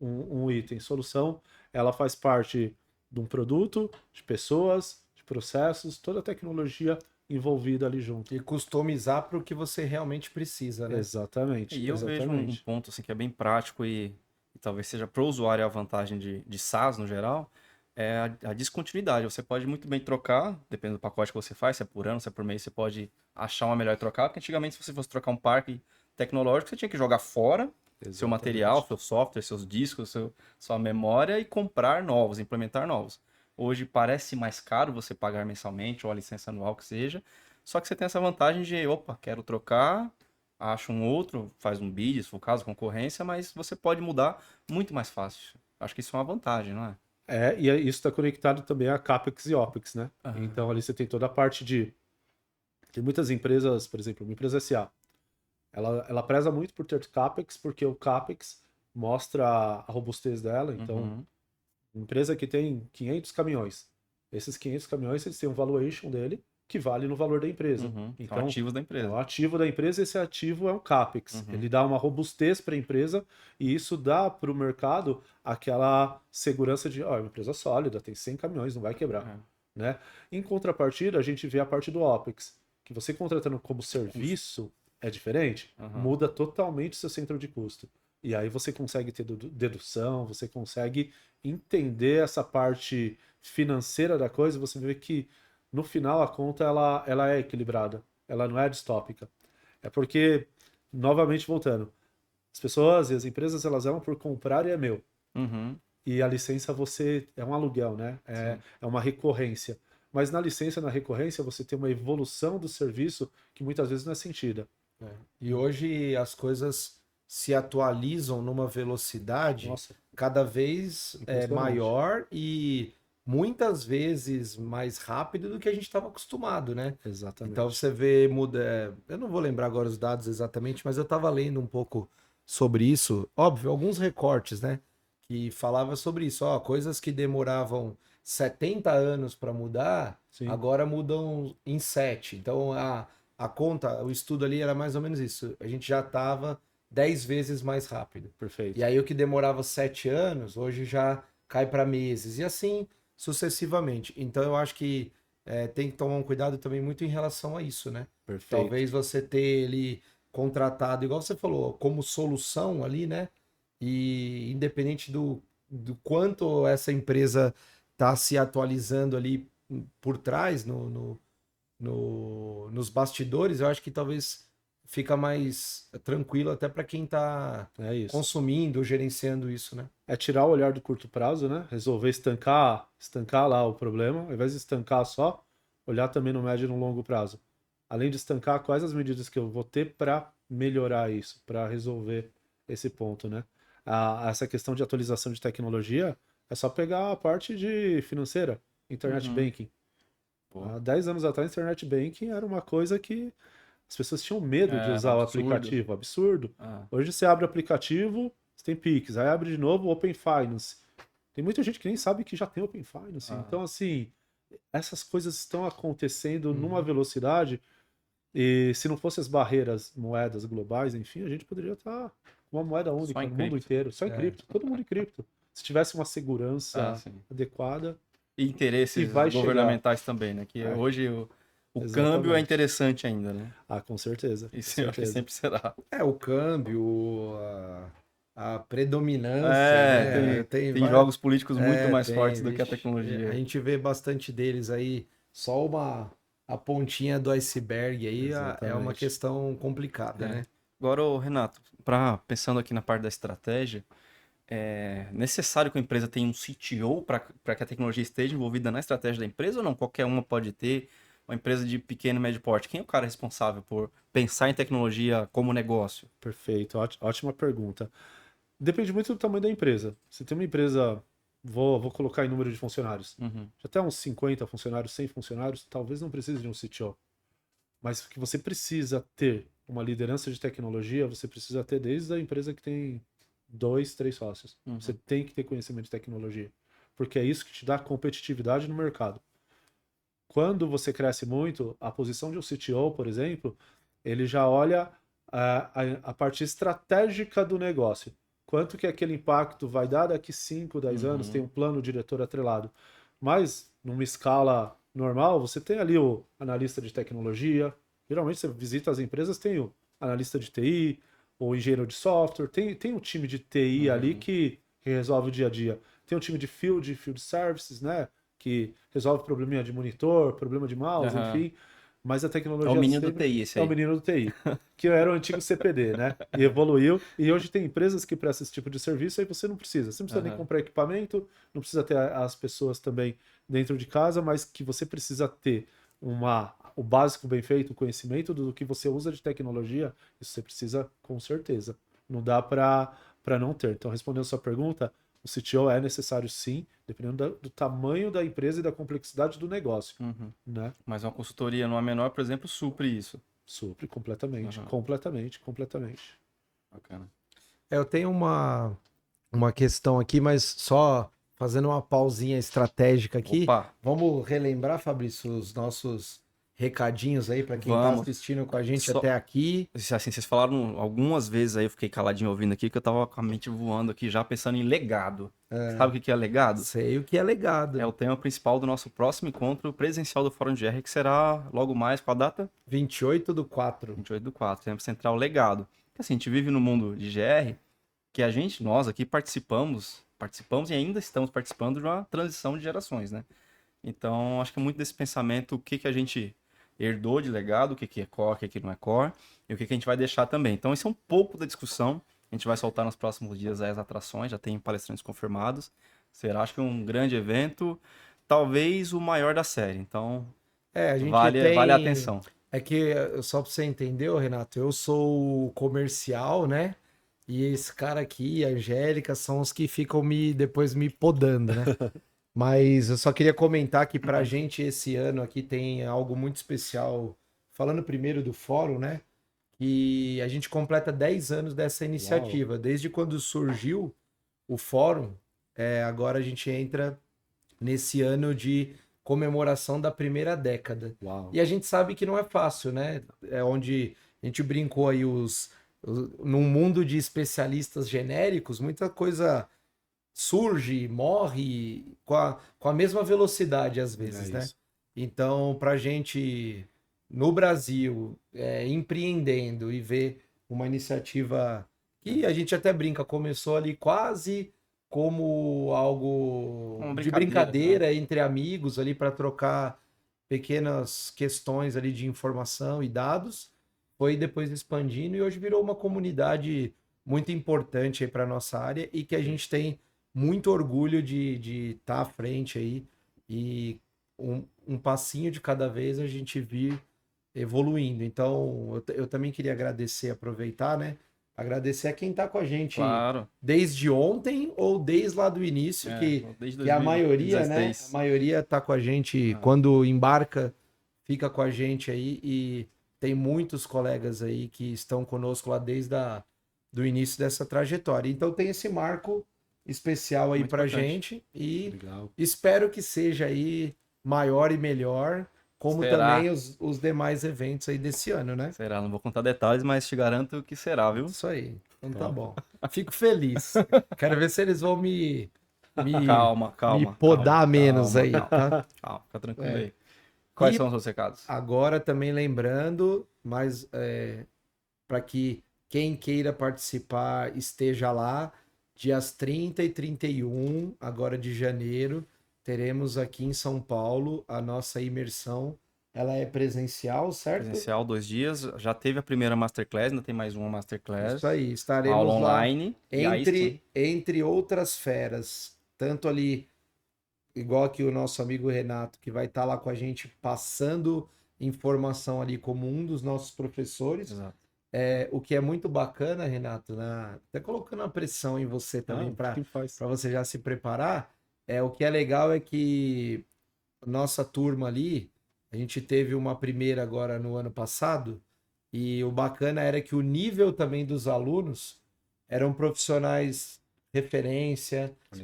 um item. Solução, ela faz parte de um produto, de pessoas, de processos, toda a tecnologia envolvida ali junto. E customizar para o que você realmente precisa, né? Exatamente. E eu vejo um ponto assim, que é bem prático e talvez seja para o usuário a vantagem de SaaS no geral, é a descontinuidade. Você pode muito bem trocar, dependendo do pacote que você faz, se é por ano, se é por mês, você pode achar uma melhor e trocar, porque antigamente se você fosse trocar um parque, tecnológico, você tinha que jogar fora seu Exatamente. material, seu software, seus discos, sua memória e comprar novos, implementar novos. Hoje parece mais caro você pagar mensalmente ou a licença anual que seja, só que você tem essa vantagem de, opa, quero trocar, acha um outro, faz um bid, se for o caso, concorrência, mas você pode mudar muito mais fácil. Acho que isso é uma vantagem, não é? E isso está conectado também a CAPEX e OPEX, né? Aham. Então ali você tem toda a parte de... Tem muitas empresas, por exemplo, uma empresa SA, ela preza muito por ter CAPEX, porque o CAPEX mostra a robustez dela. Então, Uhum. uma empresa que tem 500 caminhões, esses 500 caminhões, eles têm um valuation dele que vale no valor da empresa. Uhum. São Então, ativos da é empresa. o ativo da empresa, esse ativo é um CAPEX. Uhum. Ele dá uma robustez para a empresa e isso dá para o mercado aquela segurança de, ó, é uma empresa sólida, tem 100 caminhões, não vai quebrar. É. Né? Em contrapartida, a gente vê a parte do OPEX, que você contratando como serviço é diferente, Uhum. muda totalmente seu centro de custo. E aí você consegue ter dedução, você consegue entender essa parte financeira da coisa, você vê que no final a conta ela é equilibrada, ela não é distópica. É porque, novamente voltando, as pessoas e as empresas elas vão por comprar e é meu. Uhum. E a licença você é um aluguel, né? É uma recorrência. Mas na licença, na recorrência, você tem uma evolução do serviço que muitas vezes não é sentida. E hoje as coisas se atualizam numa velocidade Nossa, cada vez impressionante. maior e muitas vezes mais rápido do que a gente estava acostumado, né? Exatamente. Então você vê, muda. Eu não vou lembrar agora os dados exatamente, mas eu estava lendo um pouco sobre isso. Óbvio, alguns recortes, né? Que falava sobre isso. Ó, coisas que demoravam 70 anos para mudar, Sim, agora mudam em 7. Então a conta, o estudo ali era mais ou menos isso. A gente já estava 10 vezes mais rápido. perfeito. E aí o que demorava 7 anos, hoje já cai para meses. E assim sucessivamente. Então eu acho que tem que tomar um cuidado também muito em relação a isso, né? Perfeito. Talvez você ter ele contratado, igual você falou, como solução ali, né? E independente do quanto essa empresa está se atualizando ali por trás, nos bastidores, eu acho que talvez fica mais tranquilo até para quem está É isso. consumindo, gerenciando isso, né? É tirar o olhar do curto prazo, né? Resolver estancar lá o problema, ao invés de estancar só, olhar também no médio e no longo prazo. Além de estancar, quais as medidas que eu vou ter para melhorar isso, para resolver esse ponto, né? Essa questão de atualização de tecnologia é só pegar a parte de financeira, internet Uhum. banking. Pô. Há 10 anos atrás, internet banking era uma coisa que as pessoas tinham medo de usar o absurdo. aplicativo, absurdo. Ah. Hoje você abre o aplicativo, você tem Pix, aí abre de novo o Open Finance. Tem muita gente que nem sabe que já tem Open Finance. Ah. Então, assim, essas coisas estão acontecendo numa velocidade e se não fossem as barreiras, moedas globais, enfim, a gente poderia estar com uma moeda única em no mundo cripto. inteiro, só em cripto, todo mundo em cripto. Se tivesse uma segurança sim. adequada, E E interesses vai governamentais também, né? Que hoje o câmbio é Exatamente. interessante ainda, né? com certeza. Isso Com eu acho que certeza. sempre será. O câmbio, a predominância, né? Tem várias- jogos políticos muito mais tem, fortes do que a vixe, tecnologia. a gente vê bastante deles aí, só a pontinha do iceberg aí é uma Exatamente. questão complicada, É. né? Agora, ô, Renato, pensando aqui na parte da estratégia, é necessário que a empresa tenha um CTO para que a tecnologia esteja envolvida na estratégia da empresa ou não? Qualquer uma pode ter, uma empresa de pequeno e médio porte. Quem é o cara responsável por pensar em tecnologia como negócio? Perfeito, ótima pergunta. Depende muito do tamanho da empresa. Se tem uma empresa, vou colocar em número de funcionários, Uhum. já tem uns 50 funcionários, 100 funcionários, talvez não precise de um CTO. Mas que você precisa ter uma liderança de tecnologia, você precisa ter desde a empresa que tem 2, 3 sócios. Uhum. Você tem que ter conhecimento de tecnologia, porque é isso que te dá competitividade no mercado. Quando você cresce muito, a posição de um CTO, por exemplo, ele já olha a parte estratégica do negócio. Quanto que aquele impacto vai dar daqui 5, 10 anos, tem um plano diretor atrelado. Mas, numa escala normal, você tem ali o analista de tecnologia. Geralmente, você visita as empresas, tem o analista de TI, ou engenheiro de software, tem um time de TI ali que resolve o dia a dia. Tem um time de field services, né? Que resolve probleminha de monitor, problema de mouse, Aham. enfim. mas a tecnologia É o menino do sempre... TI esse É o aí. menino do TI, que era o antigo CPD, né? E evoluiu, e hoje tem empresas que prestam esse tipo de serviço, aí você não precisa. Você não precisa nem Aham. comprar equipamento, não precisa ter as pessoas também dentro de casa, mas que você precisa ter o básico bem feito, o conhecimento do que você usa de tecnologia, isso você precisa com certeza. Não dá para não ter. Então, respondendo a sua pergunta, o CTO é necessário sim, dependendo do tamanho da empresa e da complexidade do negócio, Uhum. né? Mas uma consultoria numa menor, por exemplo, supre isso. Supre completamente, Aham. completamente, completamente. Bacana. Eu tenho uma questão aqui, mas só fazendo uma pausinha estratégica aqui. Opa, Vamos relembrar, Fabrício, os nossos recadinhos aí para quem está vamos. assistindo com a gente Só, até aqui. assim, vocês falaram algumas vezes aí, eu fiquei caladinho ouvindo aqui, que eu tava com a mente voando aqui já pensando em legado. Sabe o que que é legado? Sei o que é É legado. o tema principal do nosso próximo encontro presencial do Fórum de GR, que será logo mais, qual a data? 28/4. 28/4, tema central legado. Que assim, a gente vive no mundo de GR, que nós aqui participamos e ainda estamos participando de uma transição de gerações, né? Então, acho que muito desse pensamento, o que que a gente herdou de legado, o que que é core, o que que não é core, e o que que a gente vai deixar também. Então, esse é um pouco da discussão. A gente vai soltar nos próximos dias aí as atrações, já tem palestrantes confirmados. Será, acho que um grande evento, talvez o maior da série. Então, A gente vale a tem. atenção. É que, só para você entender, ô, Renato, eu sou o comercial, né? E esse cara aqui, a Angélica, são os que ficam depois me podando, né? Mas eu só queria comentar que pra gente esse ano aqui tem algo muito especial. Falando primeiro do fórum, né? E a gente completa 10 anos dessa Uau, iniciativa. Desde quando surgiu o fórum, agora a gente entra nesse ano de comemoração da primeira década. uau. E a gente sabe que não é fácil, né? É onde a gente brincou aí num mundo de especialistas genéricos, muita coisa surge, morre com a mesma velocidade às É vezes, né? isso. Então, para a gente no Brasil empreendendo e ver uma iniciativa que a gente até brinca, começou ali quase como algo Uma de brincadeira, né? brincadeira entre amigos ali para trocar pequenas questões ali de informação e dados, foi depois expandindo e hoje virou uma comunidade muito importante aí para nossa área e que a gente tem muito orgulho de estar à frente aí e um passinho de cada vez a gente vir evoluindo. Então, eu também queria agradecer, aproveitar, né? Agradecer a quem está com a gente Claro. desde ontem ou desde lá do início, Desde que a maioria, né? A 2016. maioria está com a gente Ah, quando embarca, fica com a gente aí e tem muitos colegas aí que estão conosco lá desde do início dessa trajetória. Então tem esse marco especial aí muito pra importante. gente e Legal. espero que seja aí maior e melhor, como também Será? os demais eventos aí desse ano, né? Será? Não vou contar detalhes, mas te garanto que será, viu? Isso aí. Então tá Top. bom. Fico feliz. Quero ver se eles vão me, Calma, me calma, calma, podar menos calma, aí, calma. tá? Calma, fica tranquilo É. aí. Quais E são os seus recados? agora também lembrando, mas para que quem queira participar esteja lá, dias 30 e 31, agora de janeiro, teremos aqui em São Paulo a nossa imersão. Ela é presencial, certo? Presencial, 2 dias. Já teve a primeira Masterclass, ainda tem mais uma Isso Masterclass. aí, Uma aula estaremos lá online. E aí sim. entre outras feras, tanto ali igual aqui o nosso amigo Renato, que vai estar lá com a gente passando informação ali como um dos nossos professores. Exato. O que é muito bacana, Renato, né? Até colocando a pressão em você também para Quem faz? você já se preparar. O que é legal é que nossa turma ali, a gente teve uma primeira agora no ano passado, e o bacana era que o nível também dos alunos eram profissionais referência, eram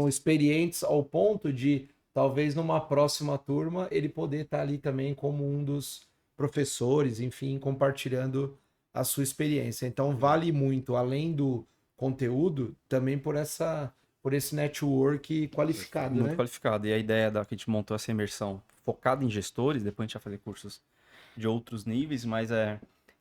Experientes. experientes ao ponto de talvez numa próxima turma ele poder estar ali também como um dos professores, enfim, compartilhando a sua experiência. Então vale muito, além do conteúdo, também por esse network qualificado, Muito né? qualificado. E a ideia da que a gente montou essa imersão focada em gestores, depois a gente vai fazer cursos de outros níveis, mas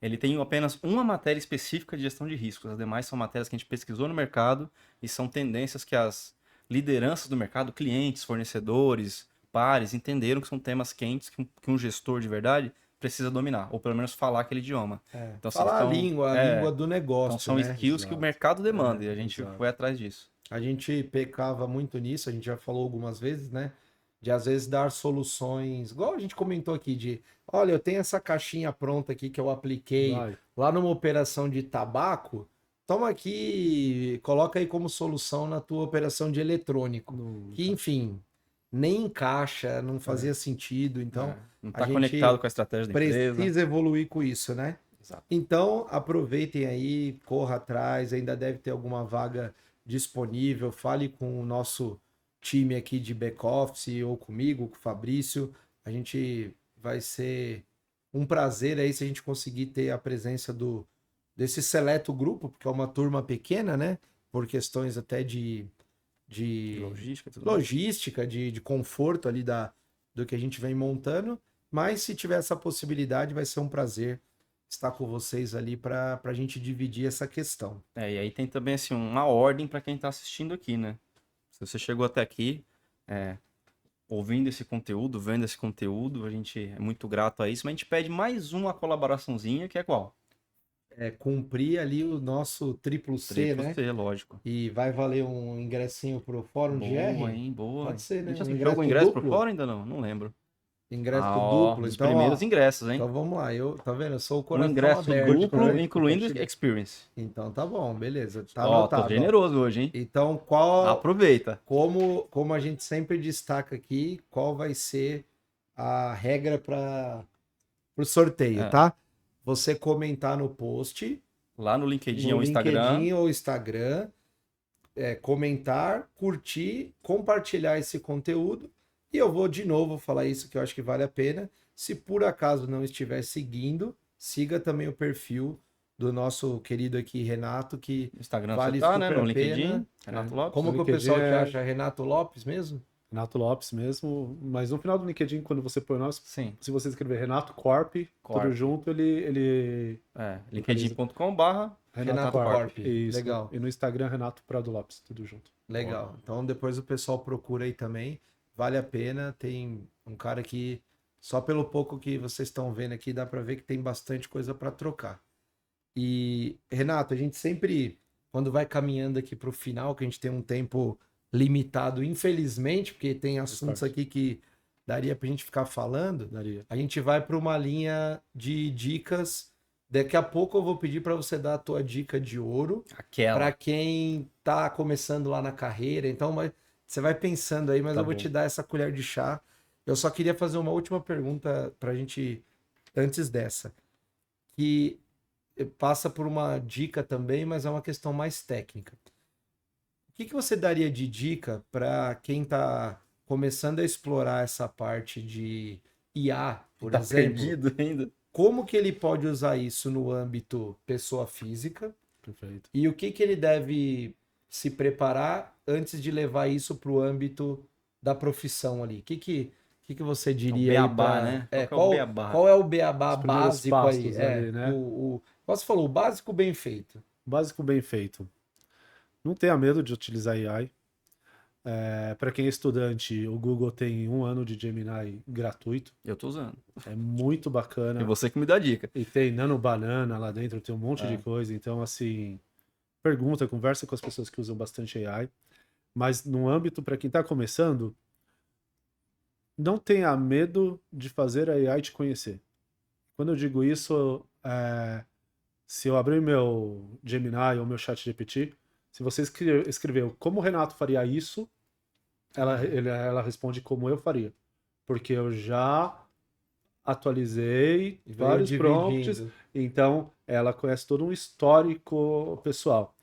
ele tem apenas uma matéria específica de gestão de riscos. As demais são matérias que a gente pesquisou no mercado e são tendências que as lideranças do mercado, clientes, fornecedores, pares, entenderam que são temas quentes que um gestor de verdade precisa dominar, ou pelo menos falar aquele idioma. Então, assim, Falar são- a língua do negócio, Então são né? skills que o Exato. mercado demanda e a gente exato. foi atrás disso. A gente pecava muito nisso, a gente já falou algumas vezes, né? De às vezes dar soluções, igual a gente comentou aqui, de olha, eu tenho essa caixinha pronta aqui que eu apliquei Vai. lá numa operação de tabaco, toma aqui, coloca aí como solução na tua operação de eletrônico. Não- Que, enfim, nem encaixa, não fazia sentido, então Não a está gente conectado com a estratégia da empresa. precisa evoluir com isso, né? Exato. Então, aproveitem aí, corra atrás, ainda deve ter alguma vaga disponível. Fale com o nosso time aqui de back-office ou comigo, com o Fabrício. A gente vai ser um prazer aí se a gente conseguir ter a presença desse seleto grupo, porque é uma turma pequena, né? Por questões até de Logística, tudo mais. logística, de conforto ali do que a gente vem montando. Mas se tiver essa possibilidade, vai ser um prazer estar com vocês ali para a gente dividir essa questão. E aí tem também assim uma ordem para quem está assistindo aqui, né? Se você chegou até aqui, ouvindo esse conteúdo, vendo esse conteúdo, a gente é muito grato a isso, mas a gente pede mais uma colaboraçãozinha, que é qual? É cumprir ali o nosso triplo C, né? C, lógico. E vai valer um ingressinho pro Fórum de R? Boa, hein? Boa. Pode ser, né? A gente já Um sorteou algum ingresso ingresso por duplo? fora ainda não? Não lembro. Ingresso Ó, duplo. os Então, primeiros ó, ingressos, hein? então vamos lá. Tá vendo? Eu sou o Um coração ingresso aberto. duplo, incluindo compartilha. Experience. Então tá bom, beleza. Tá Ó, anotado. tô Ó. generoso hoje, hein? Então, qual, Aproveita. como a gente sempre destaca aqui, qual vai ser a regra para o sorteio, É. tá? Você comentar no post, Lá no LinkedIn no ou Instagram. LinkedIn ou Instagram, comentar, curtir, compartilhar esse conteúdo. E eu vou de novo falar isso que eu acho que vale a pena. Se por acaso não estiver seguindo, siga também o perfil do nosso querido aqui, Renato, que Instagram vale você tá, né? super No a LinkedIn. pena. Renato Lopes. Como No que o LinkedIn pessoal te é- acha? Renato Lopes mesmo? Renato Lopes mesmo, mas no final do LinkedIn, quando você põe nós, Sim. se você escrever Renato Corp, tudo junto, ele linkedin.com/. Renato Corp. Corp. Isso. Legal. E no Instagram, Renato Prado Lopes, tudo junto. Legal. Então depois o pessoal procura aí também. Vale a pena. Tem um cara que, só pelo pouco que vocês estão vendo aqui, dá para ver que tem bastante coisa para trocar. E, Renato, a gente sempre, quando vai caminhando aqui para o final, que a gente tem um tempo limitado, infelizmente, porque tem assuntos parte. aqui que daria para a gente ficar falando, Daria. a gente vai para uma linha de dicas. Daqui a pouco eu vou pedir para você dar a tua dica de ouro Aquela. para quem tá começando lá na carreira. Então, você vai pensando aí, mas Tá eu vou bom. te dar essa colher de chá. Eu só queria fazer uma última pergunta pra gente, antes dessa, que passa por uma dica também, mas é uma questão mais técnica. O que você daria de dica para quem tá começando a explorar essa parte de IA, por Tá exemplo? perdido ainda. Como que ele pode usar isso no âmbito pessoa física? Perfeito. E o que ele deve se preparar antes de levar isso para o âmbito da profissão ali? O que você diria aí beabá, pra- né? É, Qual que é o beabá? qual é o beabá Os primeiros básico aí? passos ali, né? Você falou, o básico bem feito. Básico bem feito. Não tenha medo de utilizar AI. Para quem é estudante, o Google tem 1 ano de Gemini gratuito. Eu tô usando. É muito bacana. E você que me dá a dica. E tem Nano Banana lá dentro, tem um monte de coisa. Então, assim, conversa com as pessoas que usam bastante AI. Mas no âmbito, para quem está começando, não tenha medo de fazer a AI te conhecer. Quando eu digo isso, se eu abrir meu Gemini ou meu ChatGPT, se você escreveu como o Renato faria isso, ela responde como eu faria. Porque eu já atualizei E veio vários dividindo. prompts, então ela conhece todo um histórico pessoal.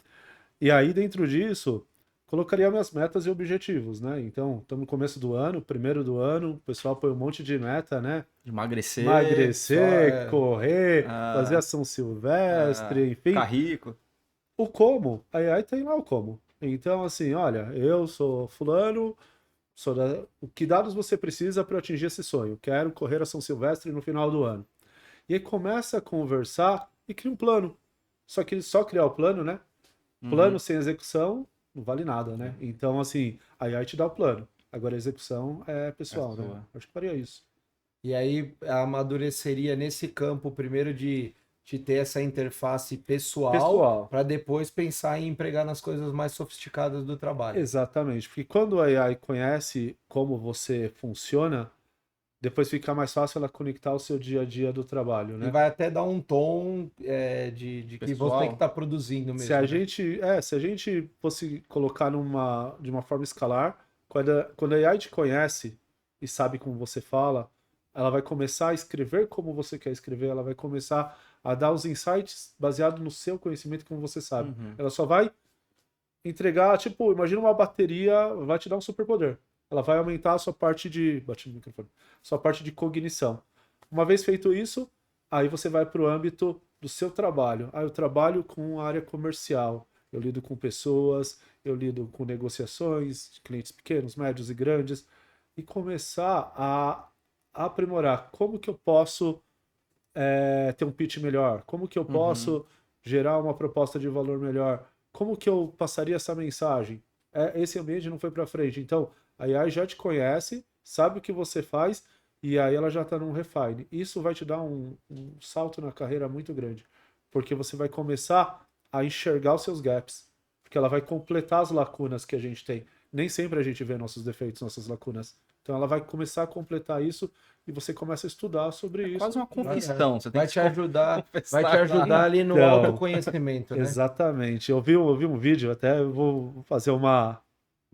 E aí, dentro disso, colocaria minhas metas e objetivos, né? Então, estamos no começo do ano, primeiro do ano, o pessoal põe um monte de meta, né? Emagrecer. Emagrecer, correr, Ah. fazer ação silvestre, enfim. Ficar rico. O como, aí tem lá o como. Então, assim, olha, eu sou fulano, o que dados você precisa para atingir esse sonho? Quero correr ação silvestre no final do ano. E aí começa a conversar e cria um plano. Só que só criar o plano, né? Plano sem execução não vale nada, né? Então, assim, a AI te dá o plano. Agora a execução é pessoal, É sua. né? Acho que faria isso. E aí amadureceria nesse campo primeiro de ter essa interface pessoal para depois pensar em empregar nas coisas mais sofisticadas do trabalho. Exatamente, porque quando a AI conhece como você funciona, depois fica mais fácil ela conectar o seu dia a dia do trabalho, E né? vai até dar um tom de que você tem que Pessoal. estar produzindo mesmo. Se a né? gente, se a gente fosse colocar de uma forma escalar, quando a AI te conhece e sabe como você fala, ela vai começar a escrever como você quer escrever, ela vai começar a dar os insights baseado no seu conhecimento como você sabe. Uhum. Ela só vai entregar, tipo, imagina uma bateria, vai te dar um superpoder. Ela vai aumentar a sua parte de, bati no microfone, sua parte de cognição. Uma vez feito isso, aí você vai para o âmbito do seu trabalho. Eu trabalho com a área comercial. Eu lido com pessoas, eu lido com negociações de clientes pequenos, médios e grandes, e começar a aprimorar como que eu posso ter um pitch melhor, como que eu posso gerar uma proposta de valor melhor, como que eu passaria essa mensagem. Esse ambiente não foi para frente. Então, a AI já te conhece, sabe o que você faz, e aí ela já está num refine. Isso vai te dar um salto na carreira muito grande, porque você vai começar a enxergar os seus gaps, porque ela vai completar as lacunas que a gente tem. Nem sempre a gente vê nossos defeitos, nossas lacunas. Então ela vai começar a completar isso e você começa a estudar sobre isso. Quase uma confissão. Você tem Vai que te ajudar, confessar vai te ajudar ali no Então, autoconhecimento, né? exatamente. Eu vi um vídeo, até vou fazer uma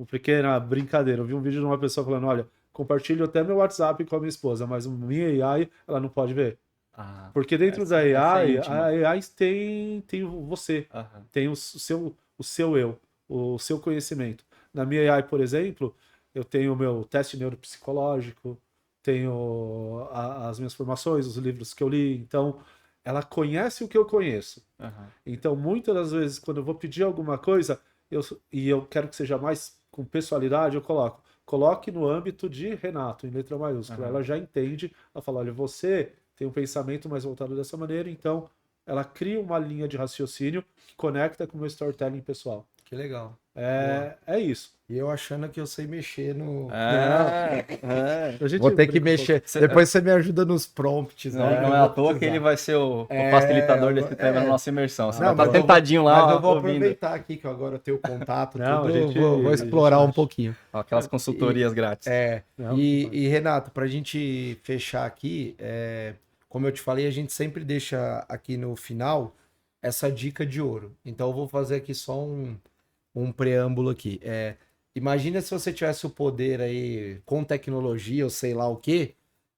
pequena brincadeira. Eu vi um vídeo de uma pessoa falando: olha, compartilho até meu WhatsApp com a minha esposa, mas minha AI ela não pode ver. Ah, Porque dentro da essa é AI, íntima. a AI tem você, Aham. tem o seu eu, o seu conhecimento. Na minha AI, por exemplo, eu tenho o meu teste neuropsicológico, tenho as minhas formações, os livros que eu li. Então, ela conhece o que eu conheço. Aham. Então, muitas das vezes, quando eu vou pedir alguma coisa e eu quero que seja mais com pessoalidade, eu coloque no âmbito de Renato, em letra maiúscula. Aham. Ela já entende, ela fala: olha, você tem um pensamento mais voltado dessa maneira, então ela cria uma linha de raciocínio que conecta com o meu storytelling pessoal. Que legal. É isso. E eu achando que eu sei mexer no. A gente Vou ter que brinca um pouco. mexer. Depois você me ajuda nos prompts. Não, né? não Eu é vou à toa que precisar. ele vai ser o É, facilitador desse tema é. na nossa imersão. Você Não, vai estar mas eu vou- sentadinho lá, Mas eu vou ouvindo. aproveitar aqui que agora eu tenho o contato, Não, tudo, a gente- vou a explorar gente um acha. pouquinho. Aquelas consultorias grátis. Não, E Renato, para a gente fechar aqui, como eu te falei, a gente sempre deixa aqui no final essa dica de ouro. Então eu vou fazer aqui só um preâmbulo aqui. Imagina se você tivesse o poder aí com tecnologia ou sei lá o quê,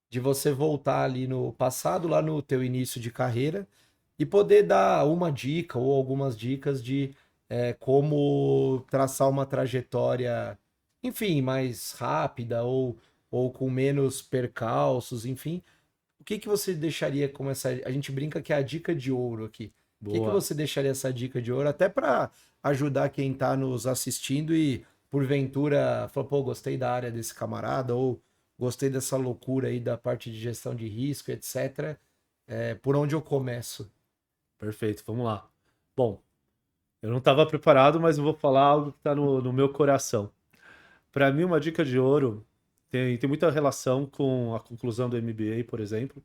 de você voltar ali no passado, lá no teu início de carreira, e poder dar uma dica ou algumas dicas de como traçar uma trajetória, enfim, mais rápida ou com menos percalços, enfim. O que que você deixaria como essa. A gente brinca que é a dica de ouro aqui. O que que boa. você deixaria essa dica de ouro, até para ajudar quem está nos assistindo e, porventura, falou, pô, gostei da área desse camarada, ou gostei dessa loucura aí da parte de gestão de risco, etc. Por onde eu começo? Perfeito, vamos lá. Bom, eu não estava preparado, mas eu vou falar algo que está no meu coração. Para mim, uma dica de ouro tem muita relação com a conclusão do MBA, por exemplo.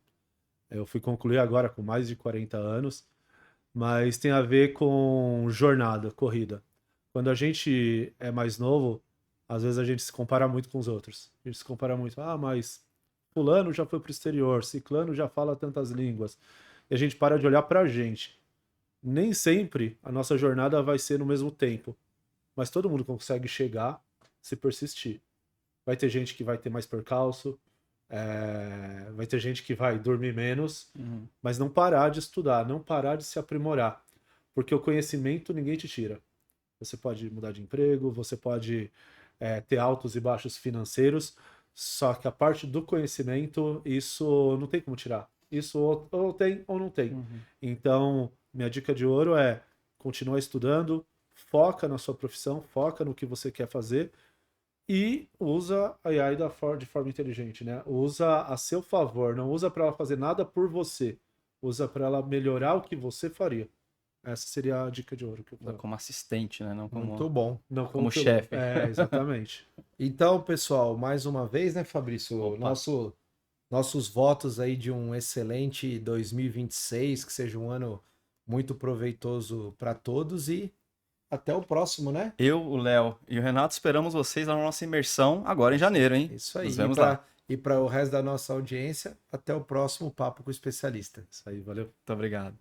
Eu fui concluir agora com mais de 40 anos, mas tem a ver com jornada, corrida. Quando a gente é mais novo, às vezes a gente se compara muito com os outros. A gente se compara muito, mas fulano já foi para o exterior, ciclano já fala tantas línguas. E a gente para de olhar para a gente. Nem sempre a nossa jornada vai ser no mesmo tempo, mas todo mundo consegue chegar se persistir. Vai ter gente que vai ter mais percalço, vai ter gente que vai dormir menos, mas não parar de estudar, não parar de se aprimorar, porque o conhecimento ninguém te tira. Você pode mudar de emprego, você pode ter altos e baixos financeiros, só que a parte do conhecimento, isso não tem como tirar. Isso ou tem ou não tem. Então, minha dica de ouro é continuar estudando, foca na sua profissão, foca no que você quer fazer e usa a AI de forma inteligente, né? Usa a seu favor, não usa para ela fazer nada por você, usa para ela melhorar o que você faria. Essa seria a dica de ouro que eu dou. Como assistente, né? Não como, Muito bom. Não como piloto. chefe. Exatamente. Então, pessoal, mais uma vez, né, Fabrício? Opa. Nosso nossos votos aí de um excelente 2026, que seja um ano muito proveitoso para todos e até o próximo, né? Eu, o Léo e o Renato esperamos vocês na nossa imersão agora em janeiro, hein? Isso aí. Nos vemos lá. E para o resto da nossa audiência, até o próximo Papo com o Especialista. Isso aí, valeu. Muito obrigado.